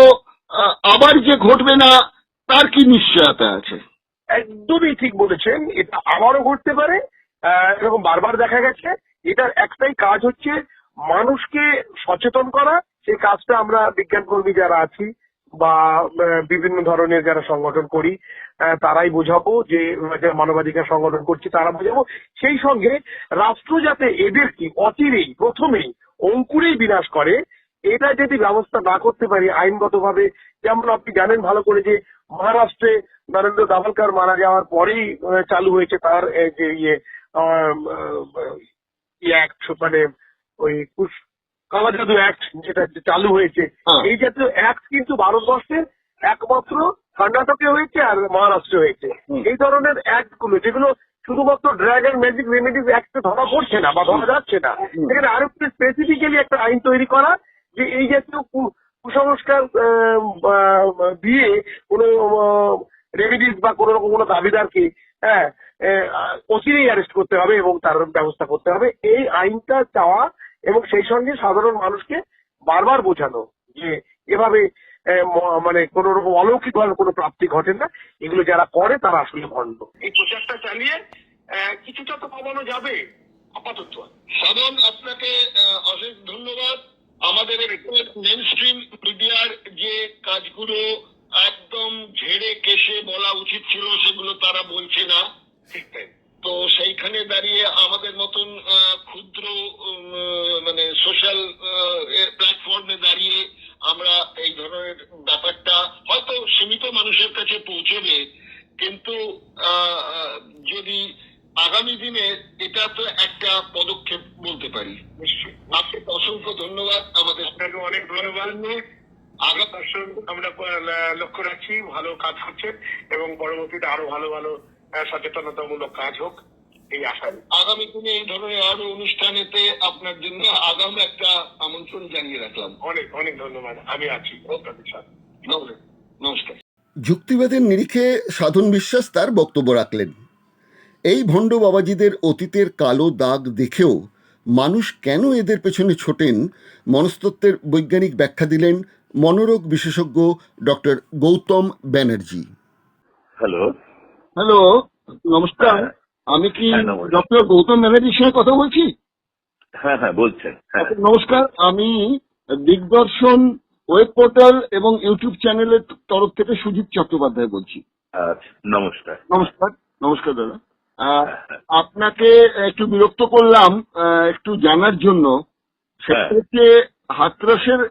Speaker 5: আবার যে ঘটবে না তার কি নিশ্চয়তা আছে?
Speaker 4: একদমই ঠিক বলেছেন, এটা আবারও ঘটতে পারে, এরকম বারবার দেখা গেছে। এটার একটাই কাজ হচ্ছে মানুষকে সচেতন করা সেই কাজটা আমরা বিজ্ঞানকর্মী যারা আছি বা বিভিন্ন ধরনের যারা সংগঠন করি তারাই বোঝাবো, যে মানবাধিকার সংগঠন করছি তারা বোঝাবো। সেই সঙ্গে রাষ্ট্র যাতে এদেরকে অচিরেই প্রথমেই অঙ্কুরেই বিনাশ করে, এটা যদি ব্যবস্থা না করতে পারি আইনগতভাবে, যেমন আপনি জানেন ভালো করে যে মহারাষ্ট্রে নরেন্দ্র দাভোলকর মারা যাওয়ার পরেই চালু হয়েছে তার যে অ্যাক্ট, মানে ওই কালা জাদু অ্যাক্ট যেটা চালু হয়েছে। এই জাতীয় অ্যাক্ট কিন্তু ভারতবর্ষের একমাত্র কর্ণাটকে হয়েছে আর মহারাষ্ট্রে হয়েছে। এই ধরনের অ্যাক্ট গুলো যেগুলো শুধুমাত্র ড্রাগ অ্যান্ড ম্যাজিক রেমেডিস অ্যাক্টে ধরা পড়ছে না বা ধরা যাচ্ছে না, সেখানে আরো স্পেসিফিক্যালি একটা আইন তৈরি করা যে এই জাতীয় কুসংস্কার দিয়ে কোনো রেমিডিস বা কোন রকম কোনো দাবিদারকে অচিরেই অ্যারেস্ট করতে হবে এবং তার ব্যবস্থা করতে হবে। এই আইনটা চাওয়া এবং সেই সঙ্গে সাধারণ মানুষকে বারবার বোঝানো যে এভাবে মানে কোন রকম অলৌকিক ভাবে কোনো প্রাপ্তি ঘটে না, এগুলো যারা করে তারা আসলে ভণ্ড। এই প্রচারটা চালিয়ে কিছুটা তো কমানো যাবে আপাতত।
Speaker 5: সাধন, আপনাকে অশেষ ধন্যবাদ। আমাদের মেন স্ট্রিম মিডিয়ার যে কাজগুলো একদম ঝেড়ে কেশে বলা উচিত ছিল সেগুলো তারা বলছে না,
Speaker 4: ঠিক তাই।
Speaker 5: তো সেইখানে দাঁড়িয়ে আমাদের মতন ক্ষুদ্র মানে সোশ্যাল প্ল্যাটফর্মে দাঁড়িয়ে আমরা এই ধরনের ব্যাপারটা হয়তো সীমিত মানুষের কাছে পৌঁছবে, কিন্তু যদি আগামী দিনে এটা তো একটা পদক্ষেপ বলতে পারি।
Speaker 4: নিশ্চয়ই।
Speaker 5: আপনাকে অসংখ্য ধন্যবাদ। আমাদের
Speaker 4: আপনাকে অনেক ধন্যবাদ। আগাম দর্শন আমরা লক্ষ্য রাখছি, ভালো কাজ হচ্ছে এবং পরবর্তীতে আরো ভালো ভালো সচেতনতামূলক কাজ হোক এই আশা।
Speaker 5: আগামী দিনে এই ধরনের আরো অনুষ্ঠানেতে আপনার জন্য আগাম একটা আমন্ত্রণ জানিয়ে রাখলাম।
Speaker 4: অনেক অনেক ধন্যবাদ, আমি আছি আপনাদের সাথে।
Speaker 5: নমস্কার।
Speaker 2: যুক্তিবাদের নিরিখে সাধন বিশ্বাস তার বক্তব্য রাখলেন। এই ভণ্ড বাবাজিদের অতীতের কালো দাগ দেখেও মানুষ কেন এদের পেছনে ছোটেন, মনস্তত্ত্বের বৈজ্ঞানিক ব্যাখ্যা দিলেন মনোরোগ বিশেষজ্ঞ doctor Gautam Banerjee.
Speaker 6: Hello
Speaker 5: hello, নমস্কার। আমি কি
Speaker 6: নমস্কার।
Speaker 5: ডক্টর গৌতম ব্যানার্জির সঙ্গে কথা বলছি?
Speaker 6: হ্যাঁ হ্যাঁ বলছেন। হ্যাঁ
Speaker 5: নমস্কার, আমি দিগদর্শন ওয়েব পোর্টাল এবং ইউটিউব চ্যানেলের তরফ থেকে সুজিত চট্টোপাধ্যায় বলছি।
Speaker 6: আচ্ছা, নমস্কার।
Speaker 5: নমস্কার। নমস্কার দাদা। আপনাকে একটু বিরক্ত করলাম একটু জানার জন্য, সেটা
Speaker 6: হ্যাঁ।
Speaker 5: হচ্ছে হাতরাসের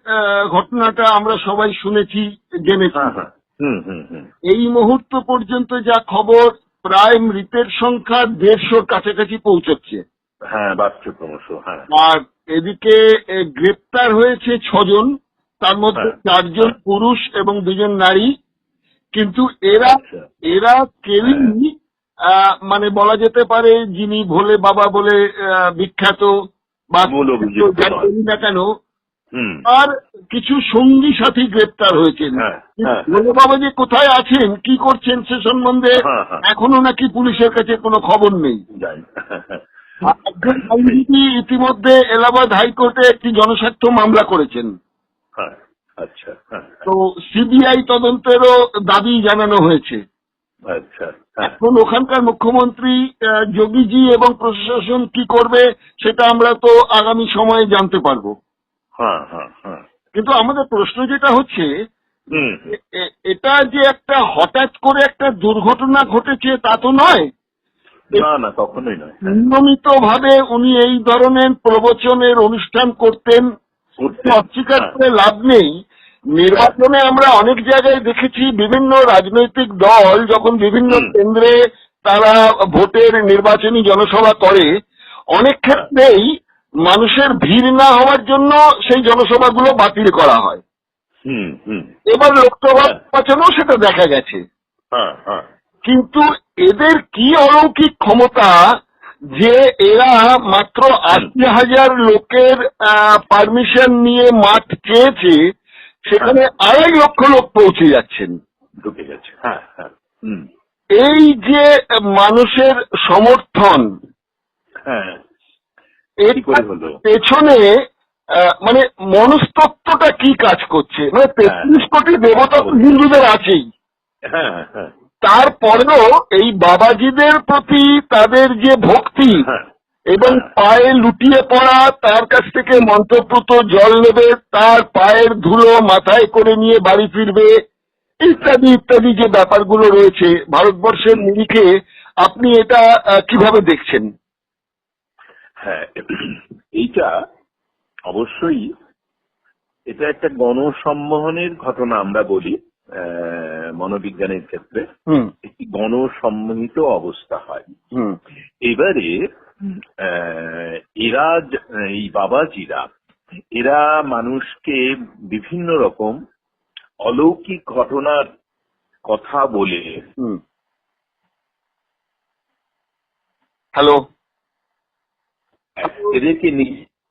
Speaker 5: ঘটনাটা আমরা সবাই শুনেছি, জেনেছি।
Speaker 6: হ্যাঁ হ্যাঁ হুম হুম হুম
Speaker 5: এই মুহূর্ত পর্যন্ত যা খবর, প্রায় মৃতের সংখ্যা 150-র কাছাকাছি পৌঁছচ্ছে।
Speaker 6: হ্যাঁ বাড়ছে ক্রমশ। হ্যাঁ
Speaker 5: আর এদিকে গ্রেপ্তার হয়েছে 6 জন, তার মধ্যে
Speaker 6: হ্যাঁ।
Speaker 5: 4 জন পুরুষ এবং 2 জন নারী। কিন্তু এরা
Speaker 6: আচ্ছা।
Speaker 5: কেউই মানে বলা যেতে পারে যিনি ভোলে বাবা বলে বিখ্যাত বা
Speaker 6: মূল অভিযুক্ত
Speaker 5: যাই
Speaker 6: নয়।
Speaker 5: বলি না কেন,
Speaker 6: হুম
Speaker 5: আর কিছু সঙ্গী সাথী গ্রেপ্তার হয়েছেন।
Speaker 6: হ্যাঁ,
Speaker 5: কিন্তু
Speaker 6: হ্যাঁ।
Speaker 5: ভোলে বাবা যে কোথায় আছেন, কি করছেন সে সম্বন্ধে
Speaker 6: হ্যাঁ, হ্যাঁ।
Speaker 5: এখনো নাকি পুলিশের কাছে কোনো খবর নেই।
Speaker 6: জানি।
Speaker 5: একজন আইনজীবী ইতিমধ্যে এলাহাবাদ হাইকোর্টে একটি জনস্বার্থ মামলা করেছেন।
Speaker 6: হ্যাঁ আচ্ছা। হ্যাঁ
Speaker 5: তো সিবিআই তদন্তেরও দাবি জানানো হয়েছে।
Speaker 6: আচ্ছা। হ্যাঁ
Speaker 5: এখন ওখানকার মুখ্যমন্ত্রী যোগীজি এবং প্রশাসন কি করবে সেটা আমরা তো আগামী সময়ে জানতে পারবো।
Speaker 6: হ্যাঁ হ্যাঁ হ্যাঁ
Speaker 5: কিন্তু আমাদের প্রশ্ন যেটা হচ্ছে,
Speaker 6: হুম
Speaker 5: এটা যে একটা হঠাৎ করে একটা দুর্ঘটনা ঘটেছে তা তো নয়।
Speaker 6: না না কখনোই নয়। হ্যাঁ।
Speaker 5: নিয়মিত ভাবে উনি এই ধরনের প্রবচনের অনুষ্ঠান করতেন, অস্বীকার
Speaker 6: হ্যাঁ।
Speaker 5: করে লাভ নেই। নির্বাচনে আমরা অনেক জায়গায় দেখেছি, বিভিন্ন রাজনৈতিক দল যখন বিভিন্ন কেন্দ্রে তারা ভোটের নির্বাচনী জনসভা করে, অনেক ক্ষেত্রেই মানুষের ভিড় না হওয়ার জন্য সেই জনসভাগুলো বাতিল করা হয়।
Speaker 6: হুম হুম
Speaker 5: এবার লোকসভা নির্বাচনেও সেটা দেখা গেছে।
Speaker 6: হ্যাঁ হ্যাঁ
Speaker 5: কিন্তু এদের কি অলৌকিক ক্ষমতা যে এরা মাত্র 80,000 লোকের পারমিশন নিয়ে মাঠ চেয়েছে, সেখানে 2.5 লক্ষ লোক পৌঁছে যাচ্ছেন।
Speaker 6: ঢুকে গেছে। হ্যাঁ হ্যাঁ হুম
Speaker 5: এই যে মানুষের সমর্থন,
Speaker 6: হ্যাঁ
Speaker 5: এর
Speaker 6: কি করে হলো?
Speaker 5: পেছনে মানে মনস্তত্ত্বটা কি কাজ করছে? মানে 33 কোটি দেবতা তো হিন্দুদের আছেই,
Speaker 6: হ্যাঁ হ্যাঁ
Speaker 5: তারপরেও এই বাবাজিদের প্রতি তাদের যে ভক্তি,
Speaker 6: হ্যাঁ
Speaker 5: এবং পায়ে লুটিয়ে পড়া, তার কাছ থেকে মন্ত্রপ্রুত জল নেবে, তার পায়ের ধুলো মাথায় করে নিয়ে বাড়ি ফিরবে, ইত্যাদি ইত্যাদি যে ব্যাপারগুলো রয়েছে ভারতবর্ষের নিরিখে, আপনি এটা কিভাবে দেখছেন?
Speaker 6: হ্যাঁ, এইটা অবশ্যই এটা একটা গণসম্মোহনের ঘটনা আমরা বলি মনোবিজ্ঞানের ক্ষেত্রে। একটি গণসম্মোহিত অবস্থা হয়। এবারে এরা এই বাবাজিরা এরা মানুষকে বিভিন্ন রকম অলৌকিক ঘটনার কথা বলে
Speaker 5: হ্যালো,
Speaker 6: এদেরকে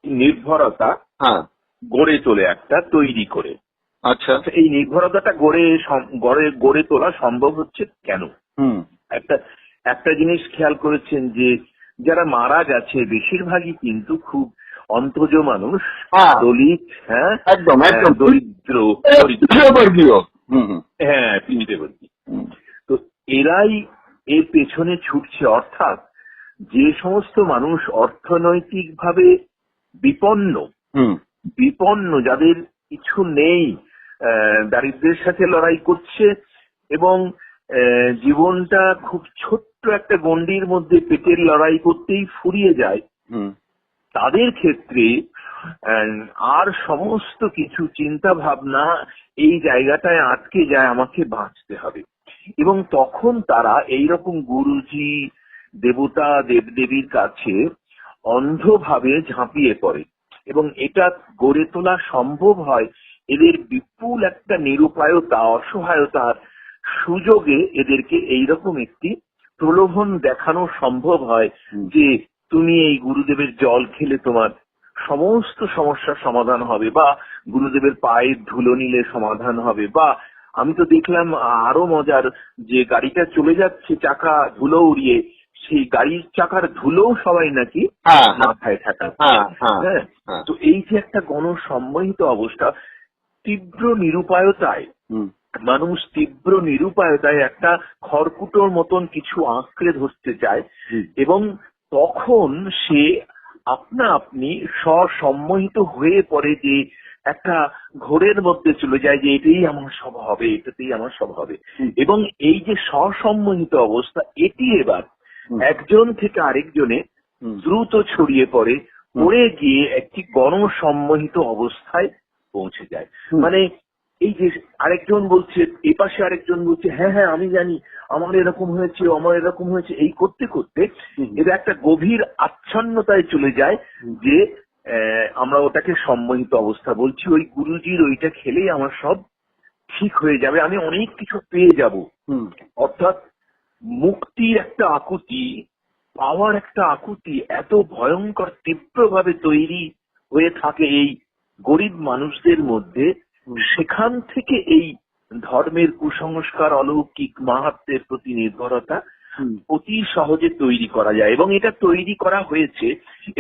Speaker 6: নির্ভরতা গড়ে তোলে একটা তৈরি করে।
Speaker 5: আচ্ছা,
Speaker 6: এই নির্ভরতাটা গড়ে তোলা সম্ভব হচ্ছে কেন? একটা জিনিস খেয়াল করেছেন যে যারা মারা গেছে বেশিরভাগই কিন্তু খুব অন্তজ মানুষ, দলিত, হ্যাঁ,
Speaker 5: একদম একদম
Speaker 6: দরিদ্র, হ্যাঁ, পীড়িতবর্গী। তো এরাই এর পেছনে ছুটছে। অর্থাৎ যে সমস্ত মানুষ অর্থনৈতিকভাবে বিপন্ন, যাদের কিছু নেই, দারিদ্র্যের সাথে লড়াই করছে এবং জীবনটা খুব ছোট্ট একটা গণ্ডির মধ্যে পেটের লড়াই করতেই ফুরিয়ে যায়, তাদের ক্ষেত্রে আর সমস্ত কিছু চিন্তা ভাবনা এই জায়গাটায় আটকে যায়, আমাকে বাঁচতে হবে। এবং তখন তারা এইরকম গুরুজি, দেবতা, দেবদেবীর কাছে অন্ধভাবে ঝাঁপিয়ে পড়ে। এবং এটা গড়ে তোলা সম্ভব হয় এদের বিপুল একটা নিরুপায়তা, অসহায়তার সুযোগে এদেরকে এইরকম একটি প্রলোভন দেখানো সম্ভব হয় যে তুমি এই গুরুদেবের জল খেলে তোমার সমস্ত সমস্যার সমাধান হবে, বা গুরুদেবের পায়ের ধুলো নিলে সমাধান হবে। বা আমি তো দেখলাম আরো মজার, যে গাড়িটা চলে যাচ্ছে চাকা ধুলো উড়িয়ে, সেই গাড়ির চাকার ধুলোও সবাই নাকি মাথায় থাকা। হ্যাঁ, তো এই যে একটা গণসম্মোহিত অবস্থা, তীব্র নিরুপায়তায় মানুষ তীব্র নিরুপায়তায় একটা খড়কুটোর মতন কিছু আঁকড়ে ধরতে চায়, এবং তখন সে আপনি স্বসম্মোহিত হয়ে পড়ে, যে একটা ঘোরের মধ্যে চলে যায় যে এটাই আমার সব হবে, এটাতেই আমার সব হবে। এবং এই যে স্বসম্মোহিত অবস্থা, এটি এবার একজন থেকে আরেকজনে দ্রুত ছড়িয়ে পড়ে গিয়ে একটি গণসম্মোহিত অবস্থায় পৌঁছে যায়। মানে এই যে আরেকজন বলছে, এপাশে আরেকজন বলছে হ্যাঁ হ্যাঁ আমি জানি, আমার এরকম হয়েছে, আমার এরকম হয়েছে, এই করতে করতে এটা একটা গভীর আচ্ছন্নতায় চলে যায়, যে আমরা ওটাকে সম্মোহিত অবস্থা বলছি। ওই গুরুজির ওইটা খেলেই আমার সব ঠিক হয়ে যাবে, আমি অনেক কিছু পেয়ে যাব। অর্থাৎ মুক্তির একটা আকুতি, পাওয়ার একটা আকুতি এত ভয়ঙ্কর তীব্রভাবে তৈরি হয়ে থাকে এই গরিব মানুষদের মধ্যে, সেখান থেকে এই ধর্মের কুসংস্কার, অলৌকিক মাহাত্ম্যের প্রতি নির্ভরতা অতি সহজে তৈরি করা যায়। এবং এটা তৈরি করা হয়েছে,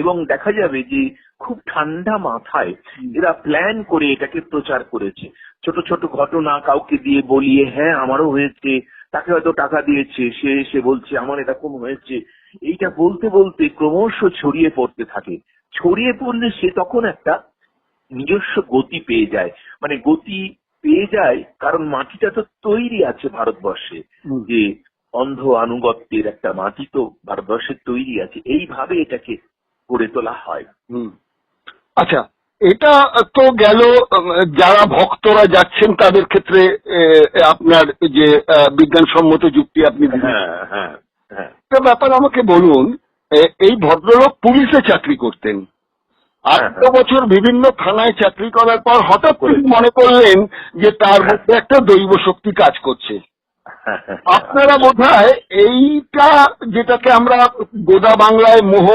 Speaker 6: এবং দেখা যাবে যে খুব ঠান্ডা মাথায় এরা প্ল্যান করে এটাকে প্রচার করেছে। ছোট ছোট ঘটনা কাউকে দিয়ে বলিয়ে, হ্যাঁ আমারও হয়েছে, তাকে হয়তো টাকা দিয়েছে, সে বলছে আমার এরকম হয়েছে। এইটা বলতে বলতে ক্রমশ ছড়িয়ে পড়তে থাকে। ছড়িয়ে পড়লে সে তখন একটা নিজস্ব গতি পেয়ে যায়। মানে গতি পেয়ে যায় কারণ মাটিটা তো তৈরি আছে ভারতবর্ষে, যে অন্ধ আনুগত্যের একটা মাটি তো ভারতবর্ষে তৈরি আছে। এইভাবে এটাকে গড়ে তোলা হয়।
Speaker 5: আচ্ছা, এটা তো গেল যারা ভক্তরা যাচ্ছেন তাদের ক্ষেত্রে আপনার যে বিজ্ঞানসম্মত যুক্তি আপনি দিলেন।
Speaker 6: হ্যাঁ,
Speaker 5: একটা ব্যাপার আমাকে বলুন, এই ভদ্রলোক পুলিশে চাকরি করতেন, 8 বছর বিভিন্ন থানায় চাকরি করার পর হঠাৎ করে মনে করলেন যে তার মধ্যে একটা দৈব শক্তি কাজ করছে। আপনারা বোধহয় এইটা, যেটাকে আমরা গোদা বাংলায় মোহ,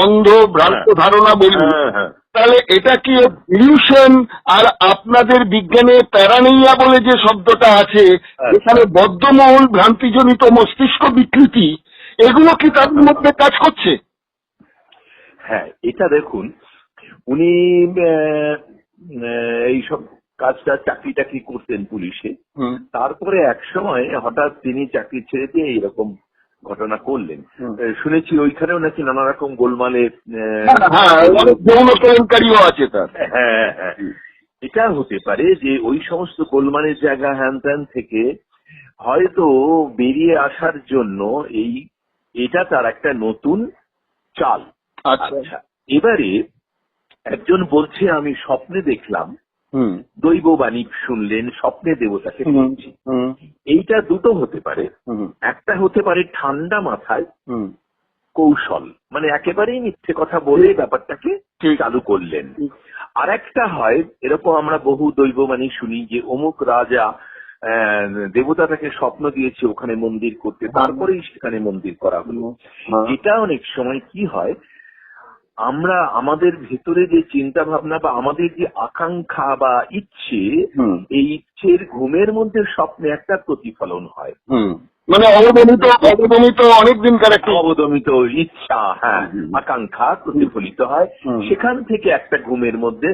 Speaker 5: অন্ধ, ভ্রান্ত ধারণা বলি, তাহলে এটা কি ইলিউশন? আর আপনাদের বিজ্ঞানে প্যারানেইয়া বলে যে শব্দটা আছে, এখানে বদ্ধমূল ভ্রান্তিজনিত মস্তিষ্ক বিকৃতি, এগুলো কি তার মধ্যে কাজ করছে?
Speaker 6: হ্যাঁ, এটা দেখুন, উনি এইসব কাজটা চাকরি টাকরি করতেন পুলিশে। তারপরে এক সময় হঠাৎ তিনি চাকরি ছেড়ে দিয়ে এইরকম ঘটনা করলেন। শুনেছি ওইখানেও নাকি নানা রকম গোলমালে
Speaker 5: হ্যাঁ, অনেক যৌন কেলেঙ্কারিও আছে তার।
Speaker 6: হ্যাঁ হ্যাঁ, এটা হতে পারে যে ওই সমস্ত গোলমালের জায়গা হ্যান ত্যান থেকে হয়তো বেরিয়ে আসার জন্য এটা তার একটা নতুন চাল। আচ্ছা, এবারে একজন বলছে আমি স্বপ্নে দেখলাম, দৈববাণী শুনলেন, স্বপ্নে দেবতাকে পেয়েছি। এইটা দুটো হতে পারে। একটা হতে পারে ঠান্ডা মাথায় কৌশল, মানে একেবারেই মিথ্যে কথা বলে ব্যাপারটাকে চালু করলেন। আর একটা হয় এরকম আমরা বহু দৈববাণী শুনি যে অমুক রাজা দেবতাটাকে স্বপ্ন দিয়েছে ওখানে মন্দির করতে, তারপরেই সেখানে মন্দির করা হলো। এটা অনেক সময় কি হয়, আমরা আমাদের ভেতরে যে চিন্তা ভাবনা বা আমাদের যে আকাঙ্ক্ষা বা ইচ্ছে, এই ইচ্ছের ঘুমের মধ্যে স্বপ্নে একটা প্রতিফলন হয়।
Speaker 5: মানে অবদমিত অনেকদিনকার একটা
Speaker 6: অবদমিত ইচ্ছা, হ্যাঁ, আকাঙ্ক্ষা প্রতিফলিত হয়। সেখান থেকে একটা ঘুমের মধ্যে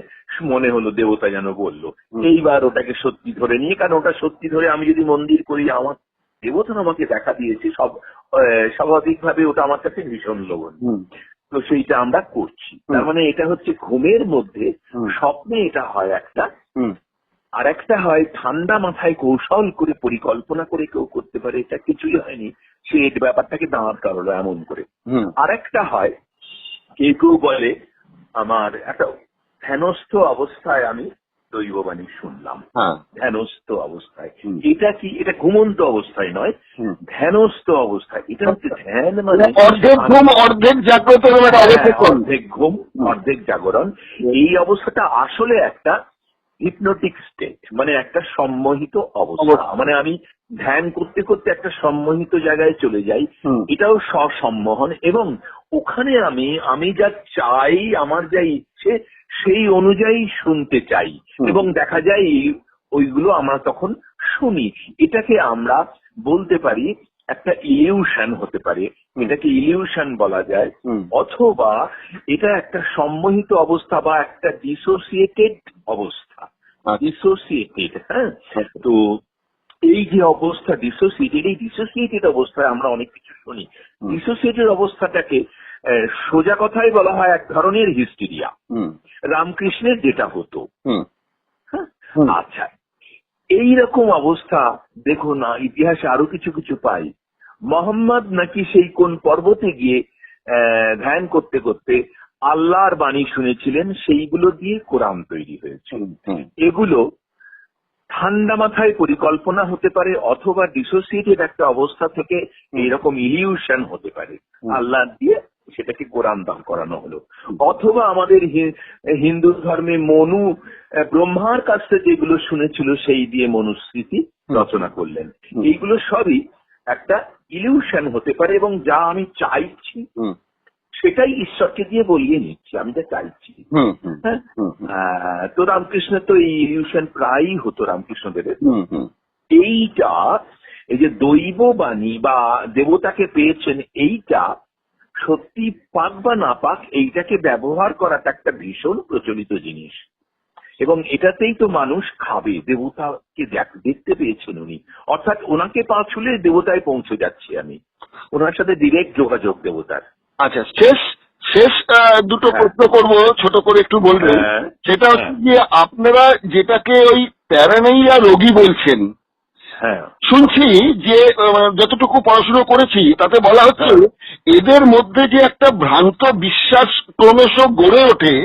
Speaker 6: মনে হলো দেবতা যেন বললো, এইবার ওটাকে সত্যি ধরে নিয়ে, কারণ ওটা সত্যি ধরে আমি যদি মন্দির করি, আমার দেবতা আমাকে দেখা দিয়েছে, স্বাভাবিকভাবে ওটা আমার কাছে ভীষণ লোভনীয়, তো সেইটা আমরা করছি। তার মানে এটা হচ্ছে ঘুমের মধ্যে, স্বপ্নে এটা হয় একটা। আর একটা হয় ঠান্ডা মাথায় কৌশল করে পরিকল্পনা করে কেউ করতে পারে, এটা কিছুই হয়নি, সে এই ব্যাপারটাকে দাঁড় করালো এমন করে। আর একটা হয় কেউ বলে আমার একটা ধ্যানস্থ অবস্থায় আমি দৈববাণী শুনলাম, ধ্যানস্থ অবস্থায়। এটা কি, এটা ঘুমন্ত অবস্থায় নয়, ধ্যানস্থ অবস্থায়। এটা হচ্ছে ধ্যান মানে
Speaker 5: অর্ধেক ঘুম অর্ধেক জাগ্রত,
Speaker 6: অর্ধেক ঘুম অর্ধেক জাগরণ। এই অবস্থাটা আসলে একটা হিপনোটিক স্টেট, মানে একটা সম্মোহিত অবস্থা। মানে আমি ধ্যান করতে করতে একটা সম্মোহিত জায়গায় চলে যাই, এটাও স্বসম্মোহন। এবং ওখানে আমি যা চাই, আমার যা ইচ্ছে, সেই অনুযায়ী শুনতে চাই, এবং দেখা যায় ওইগুলো আমরা তখন শুনি। এটাকে আমরা বলতে পারি একটা ইলিউশন হতে পারে, এটাকে ইলিউশন বলা যায়। অথবা এটা একটা সম্মোহিত অবস্থা বা একটা ডিসোসিয়েটেড অবস্থা। ডিসোসিয়েটেড, হ্যাঁ। তো এই যে অবস্থা ডিসোসিয়েটেড, এই ডিসোসিয়েটেড অবস্থায় আমরা অনেক কিছু শুনি। ডিসোসিয়েটেড অবস্থাটাকে সোজা কথায় বলা হয় এক ধরনের হিস্টেরিয়া। রামকৃষ্ণের যেটা হতো, আচ্ছা, এইরকম অবস্থা দেখো না ইতিহাসে আরো কিছু কিছু পাই। মোহাম্মদ নাকি সেই কোন পর্বতে গিয়ে ধ্যান করতে করতে আল্লাহর বাণী শুনেছিলেন, সেইগুলো দিয়ে কোরআন তৈরি হয়েছে। এগুলো ঠান্ডা মাথায় পরিকল্পনা হতে পারে, অথবা ডিসোসিয়েটেড একটা অবস্থা থেকে এইরকম ইলিউশন হতে পারে, আল্লাহ দিয়ে সেটাকে কোরআন দান করানো হলো। অথবা আমাদের হিন্দু ধর্মে মনু ব্রহ্মার কাছ থেকে যেগুলো শুনেছিল সেই দিয়ে মনুস্মৃতি রচনা করলেন। এইগুলো সবই একটা ইলিউশন হতে পারে, এবং যা আমি চাইছি সেটাই ঈশ্বরকে দিয়ে বলিয়ে নিচ্ছি, আমি যা চাইছি। তো রামকৃষ্ণের তো এই ইলিউশন প্রায়ই হতো, রামকৃষ্ণদেবের। এইটা, এই যে দৈববাণী বা দেবতাকে পেয়েছেন, এইটা সত্যি পাক বা না পাক, এইটাকে ব্যবহার করাটা একটা ভীষণ প্রচলিত জিনিস। এবং এটাতেই তো মানুষ খাবে, দেবতাকে দেখতে পেয়েছেন উনি, অর্থাৎ ওনাকে পা ছুলে দেবতায় পৌঁছে যাচ্ছি আমি, ওনার সাথে ডিরেক্ট যোগাযোগ দেবতার।
Speaker 5: আচ্ছা, শেষ দুটো প্রশ্ন করব, ছোট করে একটু বলবেন। সেটা হচ্ছে যে আপনারা যেটাকে ওই প্যারানাইয়া রোগী বলছেন, শুনছি যে যতটুকু পড়াশুনো করেছি তাতে বলা হচ্ছে এদের মধ্যে যে একটা ভ্রান্ত বিশ্বাস ক্রমশ গড়ে ওঠে,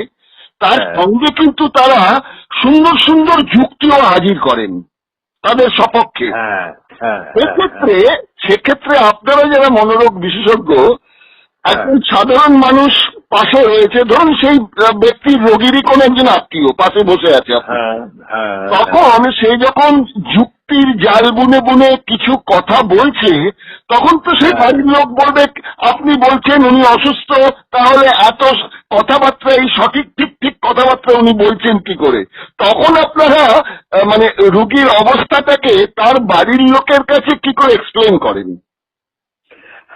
Speaker 5: তার সঙ্গে কিন্তু তারা সুন্দর সুন্দর যুক্তিও হাজির করেন তাদের সপক্ষে। সেক্ষেত্রে আপনারা যারা মনোরোগ বিশেষজ্ঞ, একজন সাধারণ মানুষ পাশে রয়েছে, ধরুন সেই ব্যক্তির রোগীরই কোন একজন আত্মীয় পাশে বসে আছে, তখন সে যখন যুক্তির জাল বুনে বুনে কিছু কথা বলছে, তখন তো সেই বাড়ির লোক বলবে আপনি বলছেন উনি অসুস্থ, তাহলে এত কথাবার্তা, এই সঠিক ঠিক কথাবার্তা উনি বলছেন কি করে? তখন আপনারা মানে রোগীর অবস্থাটাকে তার বাড়ির লোকের কাছে কি করে এক্সপ্লেন করেন?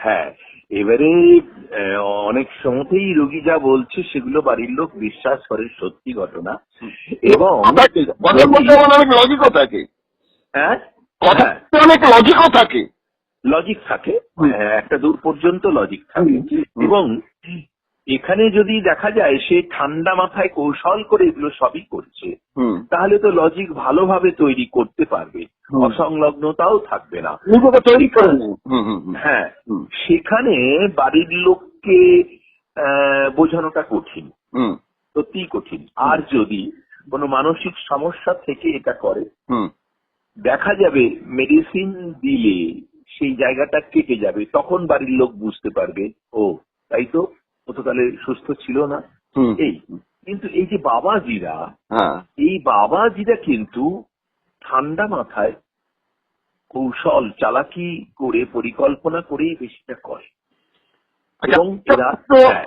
Speaker 6: হ্যাঁ, এবারে অনেক সময়তেই রোগী যা বলছে সেগুলো বাড়ির লোক বিশ্বাস করে, সত্যি ঘটনা। এবং
Speaker 5: অনেক লজিকও থাকে,
Speaker 6: হ্যাঁ,
Speaker 5: অনেক লজিকও থাকে।
Speaker 6: লজিক থাকে, একটা দূর পর্যন্ত লজিক থাকে। এবং এখানে যদি দেখা যায় সে ঠান্ডা মাথায় কৌশল করে এগুলো সবই করছে, তাহলে তো লজিক ভালোভাবে তৈরি করতে পারবে, অসংলগ্নতাও থাকবে না,
Speaker 5: নিজেকে তৈরি করে নেয়।
Speaker 6: হ্যাঁ, সেখানে বাড়ির লোককে বোঝানোটা কঠিন, সত্যিই কঠিন। আর যদি কোনো মানসিক সমস্যা থেকে এটা করে, দেখা যাবে মেডিসিন দিলে সেই জায়গাটা কেটে যাবে, তখন বাড়ির লোক বুঝতে পারবে ও তাই তো, ও তো তাহলে সুস্থ ছিল না। এই কিন্তু এই যে বাবাজিরা, এই বাবাজিরা কিন্তু ঠান্ডা মাথায় কৌশল চালাকি করে পরিকল্পনা করেই বেশিটা করে। এবং এরা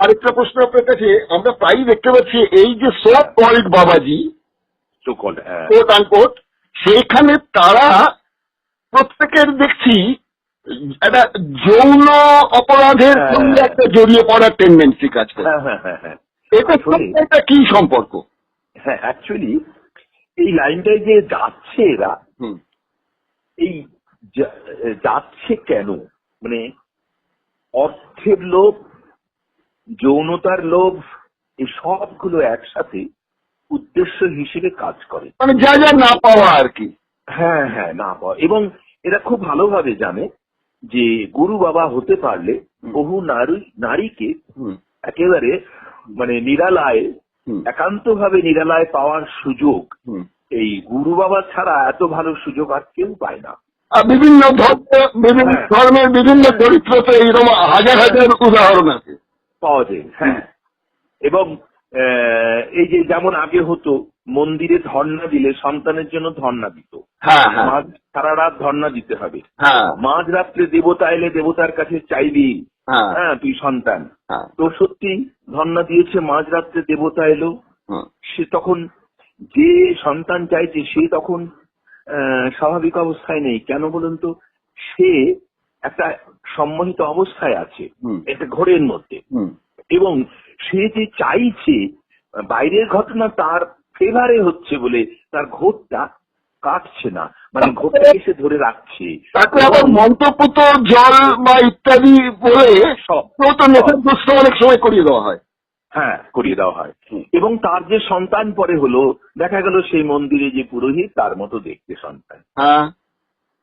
Speaker 5: আরেকটা প্রশ্ন আপনার কাছে, আমরা প্রায়ই দেখতে পাচ্ছি এই যে সো কল্ড বাবাজি,
Speaker 6: কোট
Speaker 5: আনকোট, সেখানে তারা প্রত্যেকের দেখছি একটা যৌন অপরাধের সঙ্গে একটা জড়িয়ে পড়ার টেন্ডেন্সি কাজ করে। এটা কি সম্পর্ক?
Speaker 6: হ্যাঁ, অ্যাকচুয়ালি এই লাইনটায় যে যাচ্ছে এরা, এই যাচ্ছে কেন, মানে অর্থের লোভ, যৌনতার লোভ, এই সবগুলো একসাথে উদ্দেশ্য হিসেবে কাজ করে,
Speaker 5: মানে যা যা না পাওয়া আর কি।
Speaker 6: হ্যাঁ হ্যাঁ, না পাওয়া। এবং এরা খুব ভালোভাবে জানে যে গুরু বাবা হতে পারলে বহু নারীকে একেবারে মানে নিরালায়, একান্তভাবে নিরালায় পাওয়ার সুযোগ এই গুরু বাবা ছাড়া এত ভালো সুযোগ আর কেউ পায় না।
Speaker 5: বিভিন্ন ধর্মের বিভিন্ন চরিত্রতে এইরকম হাজার হাজার উদাহরণ আছে,
Speaker 6: পাওয়া যায়। হ্যাঁ, এবং এই যে যেমন আগে হতো, মন্দিরে ধর্ণা দিলে সন্তানের জন্য ধর্ণা দিত, সারা রাত ধর্ণা দিতে হবে, মাঝরাত্রে দেবতা এলে দেবতার কাছে চাইবি, হ্যাঁ তুই সন্তান। তো সত্যি ধর্ণা দিয়েছে, মাঝরাত্রে দেবতা এলো, সে তখন যে সন্তান চাইছে সে তখন স্বাভাবিক অবস্থায় নেই। কেন বলুন তো, সে একটা সম্মোহিত অবস্থায় আছে, একটা ঘোরের মধ্যে, এবং সে যে চাইছে বাইরের ঘটনা তার ফেভারে হচ্ছে বলে তার ঘোরটা কাটছে না, মানে ঘোরটাকে সে ধরে রাখছে।
Speaker 5: তাকে আবার মন্ত্রপুত জল বা ইত্যাদি বলে নেশাগ্রস্ত অনেক সময় করিয়ে দেওয়া হয়।
Speaker 6: হ্যাঁ, করিয়ে দেওয়া হয়। এবং তার যে সন্তান পরে হলো, দেখা গেল সেই মন্দিরে যে পুরোহিত তার মতো দেখতে সন্তান,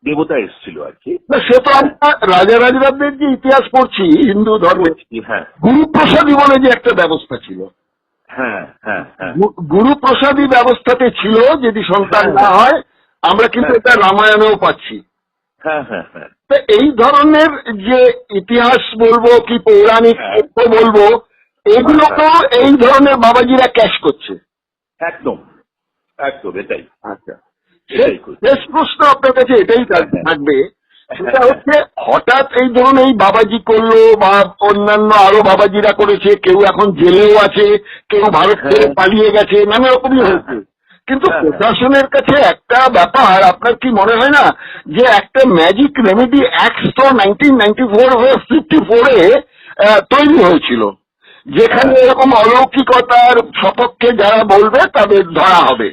Speaker 6: দেবতা এসেছিল আর কি।
Speaker 5: সে তো আমরা রাজা রাজরাদের যে ইতিহাস পড়ছি হিন্দু ধর্মে,
Speaker 6: হ্যাঁ,
Speaker 5: গুরুপ্রসাদী বলে যে একটা ব্যবস্থা ছিল,
Speaker 6: হ্যাঁ হ্যাঁ হ্যাঁ,
Speaker 5: গুরুপ্রসাদী ব্যবস্থাতে ছিল যদি সন্তান না হয়, আমরা কিন্তু এটা রামায়ণেও পাচ্ছি।
Speaker 6: হ্যাঁ হ্যাঁ হ্যাঁ,
Speaker 5: এই ধরনের যে ইতিহাস বলবো কি পৌরাণিক তথ্য বলবো, এগুলোকেও এই ধরনের বাবাজিরা ক্যাশ করছে।
Speaker 6: একদম একদম, এটাই।
Speaker 5: আচ্ছা, শেষ প্রশ্ন আপনার কাছে এটাই থাকবে, সেটা হচ্ছে হঠাৎ এই ধরনের এই বাবাজি করলো বা অন্যান্য আরো বাবাজিরা করেছে, কেউ এখন জেলেও আছে, কেউ ভারত থেকে পালিয়ে গেছে, নানা রকমই হয়েছে। কিন্তু প্রশাসনের কাছে একটা ব্যাপার, আপনার কি মনে হয় না যে একটা ম্যাজিক রেমেডি অ্যাক্ট তো 1994 এ তৈরি হয়েছিল, যেখানে এরকম অলৌকিকতার সপক্ষে যারা বলবে তাদের ধরা হবে,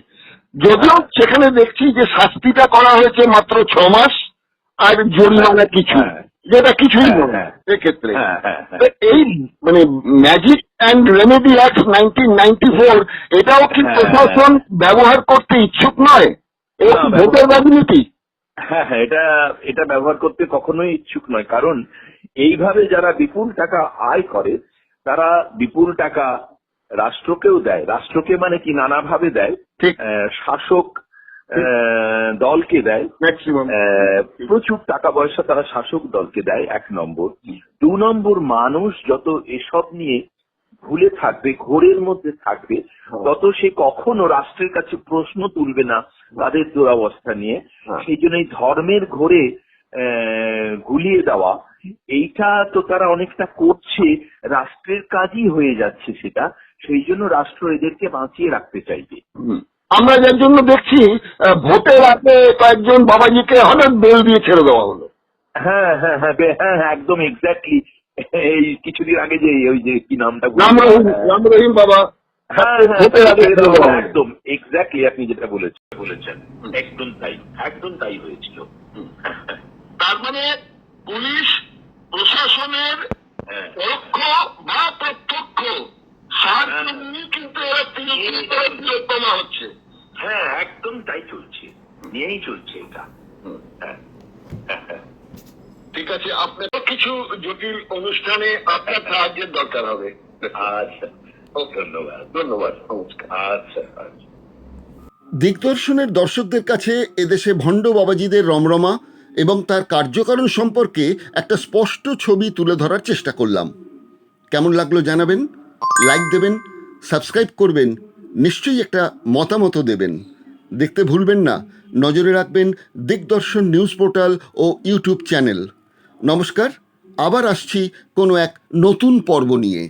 Speaker 5: যদিও সেখানে দেখছি যে শাস্তিটা করা হয়েছে মাত্র 6 মাস আর জরিমানা কিছু, যেটা কিছুই নয় এক্ষেত্রে। এই মানে ম্যাজিক অ্যান্ড রেমেডি অ্যাক্ট 1994, এটাও কি প্রশাসন ব্যবহার করতে ইচ্ছুক নয়? ভোটের রাজনীতি।
Speaker 6: হ্যাঁ হ্যাঁ, এটা ব্যবহার করতে কখনোই ইচ্ছুক নয়, কারণ এইভাবে যারা বিপুল টাকা আয় করে তারা বিপুল টাকা রাষ্ট্রকেও দেয়। রাষ্ট্রকে মানে কি, নানাভাবে দেয়, শাসক দলকে দেয়,
Speaker 5: ম্যাক্সিমাম
Speaker 6: প্রচুর টাকা পয়সা তারা শাসক দলকে দেয়, 1 নম্বর। 2 নম্বর, মানুষ যত এসব নিয়ে ভুলে থাকবে, ঘোরের মধ্যে থাকবে, তত সে কখনো রাষ্ট্রের কাছে প্রশ্ন তুলবে না তাদের দুরবস্থা নিয়ে। সেই জন্য এই ধর্মের ঘোরে গুলিয়ে দেওয়া, এইটা তো তারা অনেকটা করছে, রাষ্ট্রের কাজই হয়ে যাচ্ছে সেটা। সেই জন্য রাষ্ট্র এদেরকে বাঁচিয়ে রাখতে চাইবে।
Speaker 5: আমরা যার জন্য দেখছি ভোটের আগে কয়েকজন বাবাজিকে হঠাৎ বেল দিয়ে ছেড়ে দেওয়া হলো।
Speaker 6: হ্যাঁ হ্যাঁ হ্যাঁ হ্যাঁ, একদম এক্স্যাক্টলি। এই কিছুদিন আগে যে ওই যে কি নামটা,
Speaker 5: রাম রহিম বাবা,
Speaker 6: হ্যাঁ হ্যাঁ, একদম এক্স্যাক্টলি আপনি যেটা বলেছেন, একদম তাই হয়েছিল।
Speaker 5: তার মানে পুলিশ প্রশাসনের
Speaker 6: হ্যাঁ
Speaker 5: পরোক্ষ বা প্রত্যক্ষ সাহায্য নিয়ে কিন্তু এরা তিলোত্তমা হচ্ছে।
Speaker 6: হ্যাঁ একদম তাই চলছে, নিয়েই চলছে এটা। হ্যাঁ
Speaker 5: ঠিক আছে, আপনার কিছু জটিল অনুষ্ঠানে আপনার সাহায্যের দরকার হবে।
Speaker 6: আচ্ছা, ধন্যবাদ।
Speaker 5: ধন্যবাদ, নমস্কার।
Speaker 6: আচ্ছা আচ্ছা।
Speaker 2: দিগদর্শনের দর্শকদের কাছে এদেশে ভণ্ড বাবাজিদের রমরমা এবং তার কার্যকারণ সম্পর্কে একটা স্পষ্ট ছবি তুলে ধরার চেষ্টা করলাম। কেমন লাগলো জানাবেন, লাইক দেবেন, সাবস্ক্রাইব করবেন, নিশ্চয়ই একটা মতামত দেবেন। দেখতে ভুলবেন না, নজরে রাখবেন দিগদর্শন নিউজ পোর্টাল ও ইউটিউব চ্যানেল। নমস্কার, আবার আসছি কোনো এক নতুন পর্ব নিয়ে।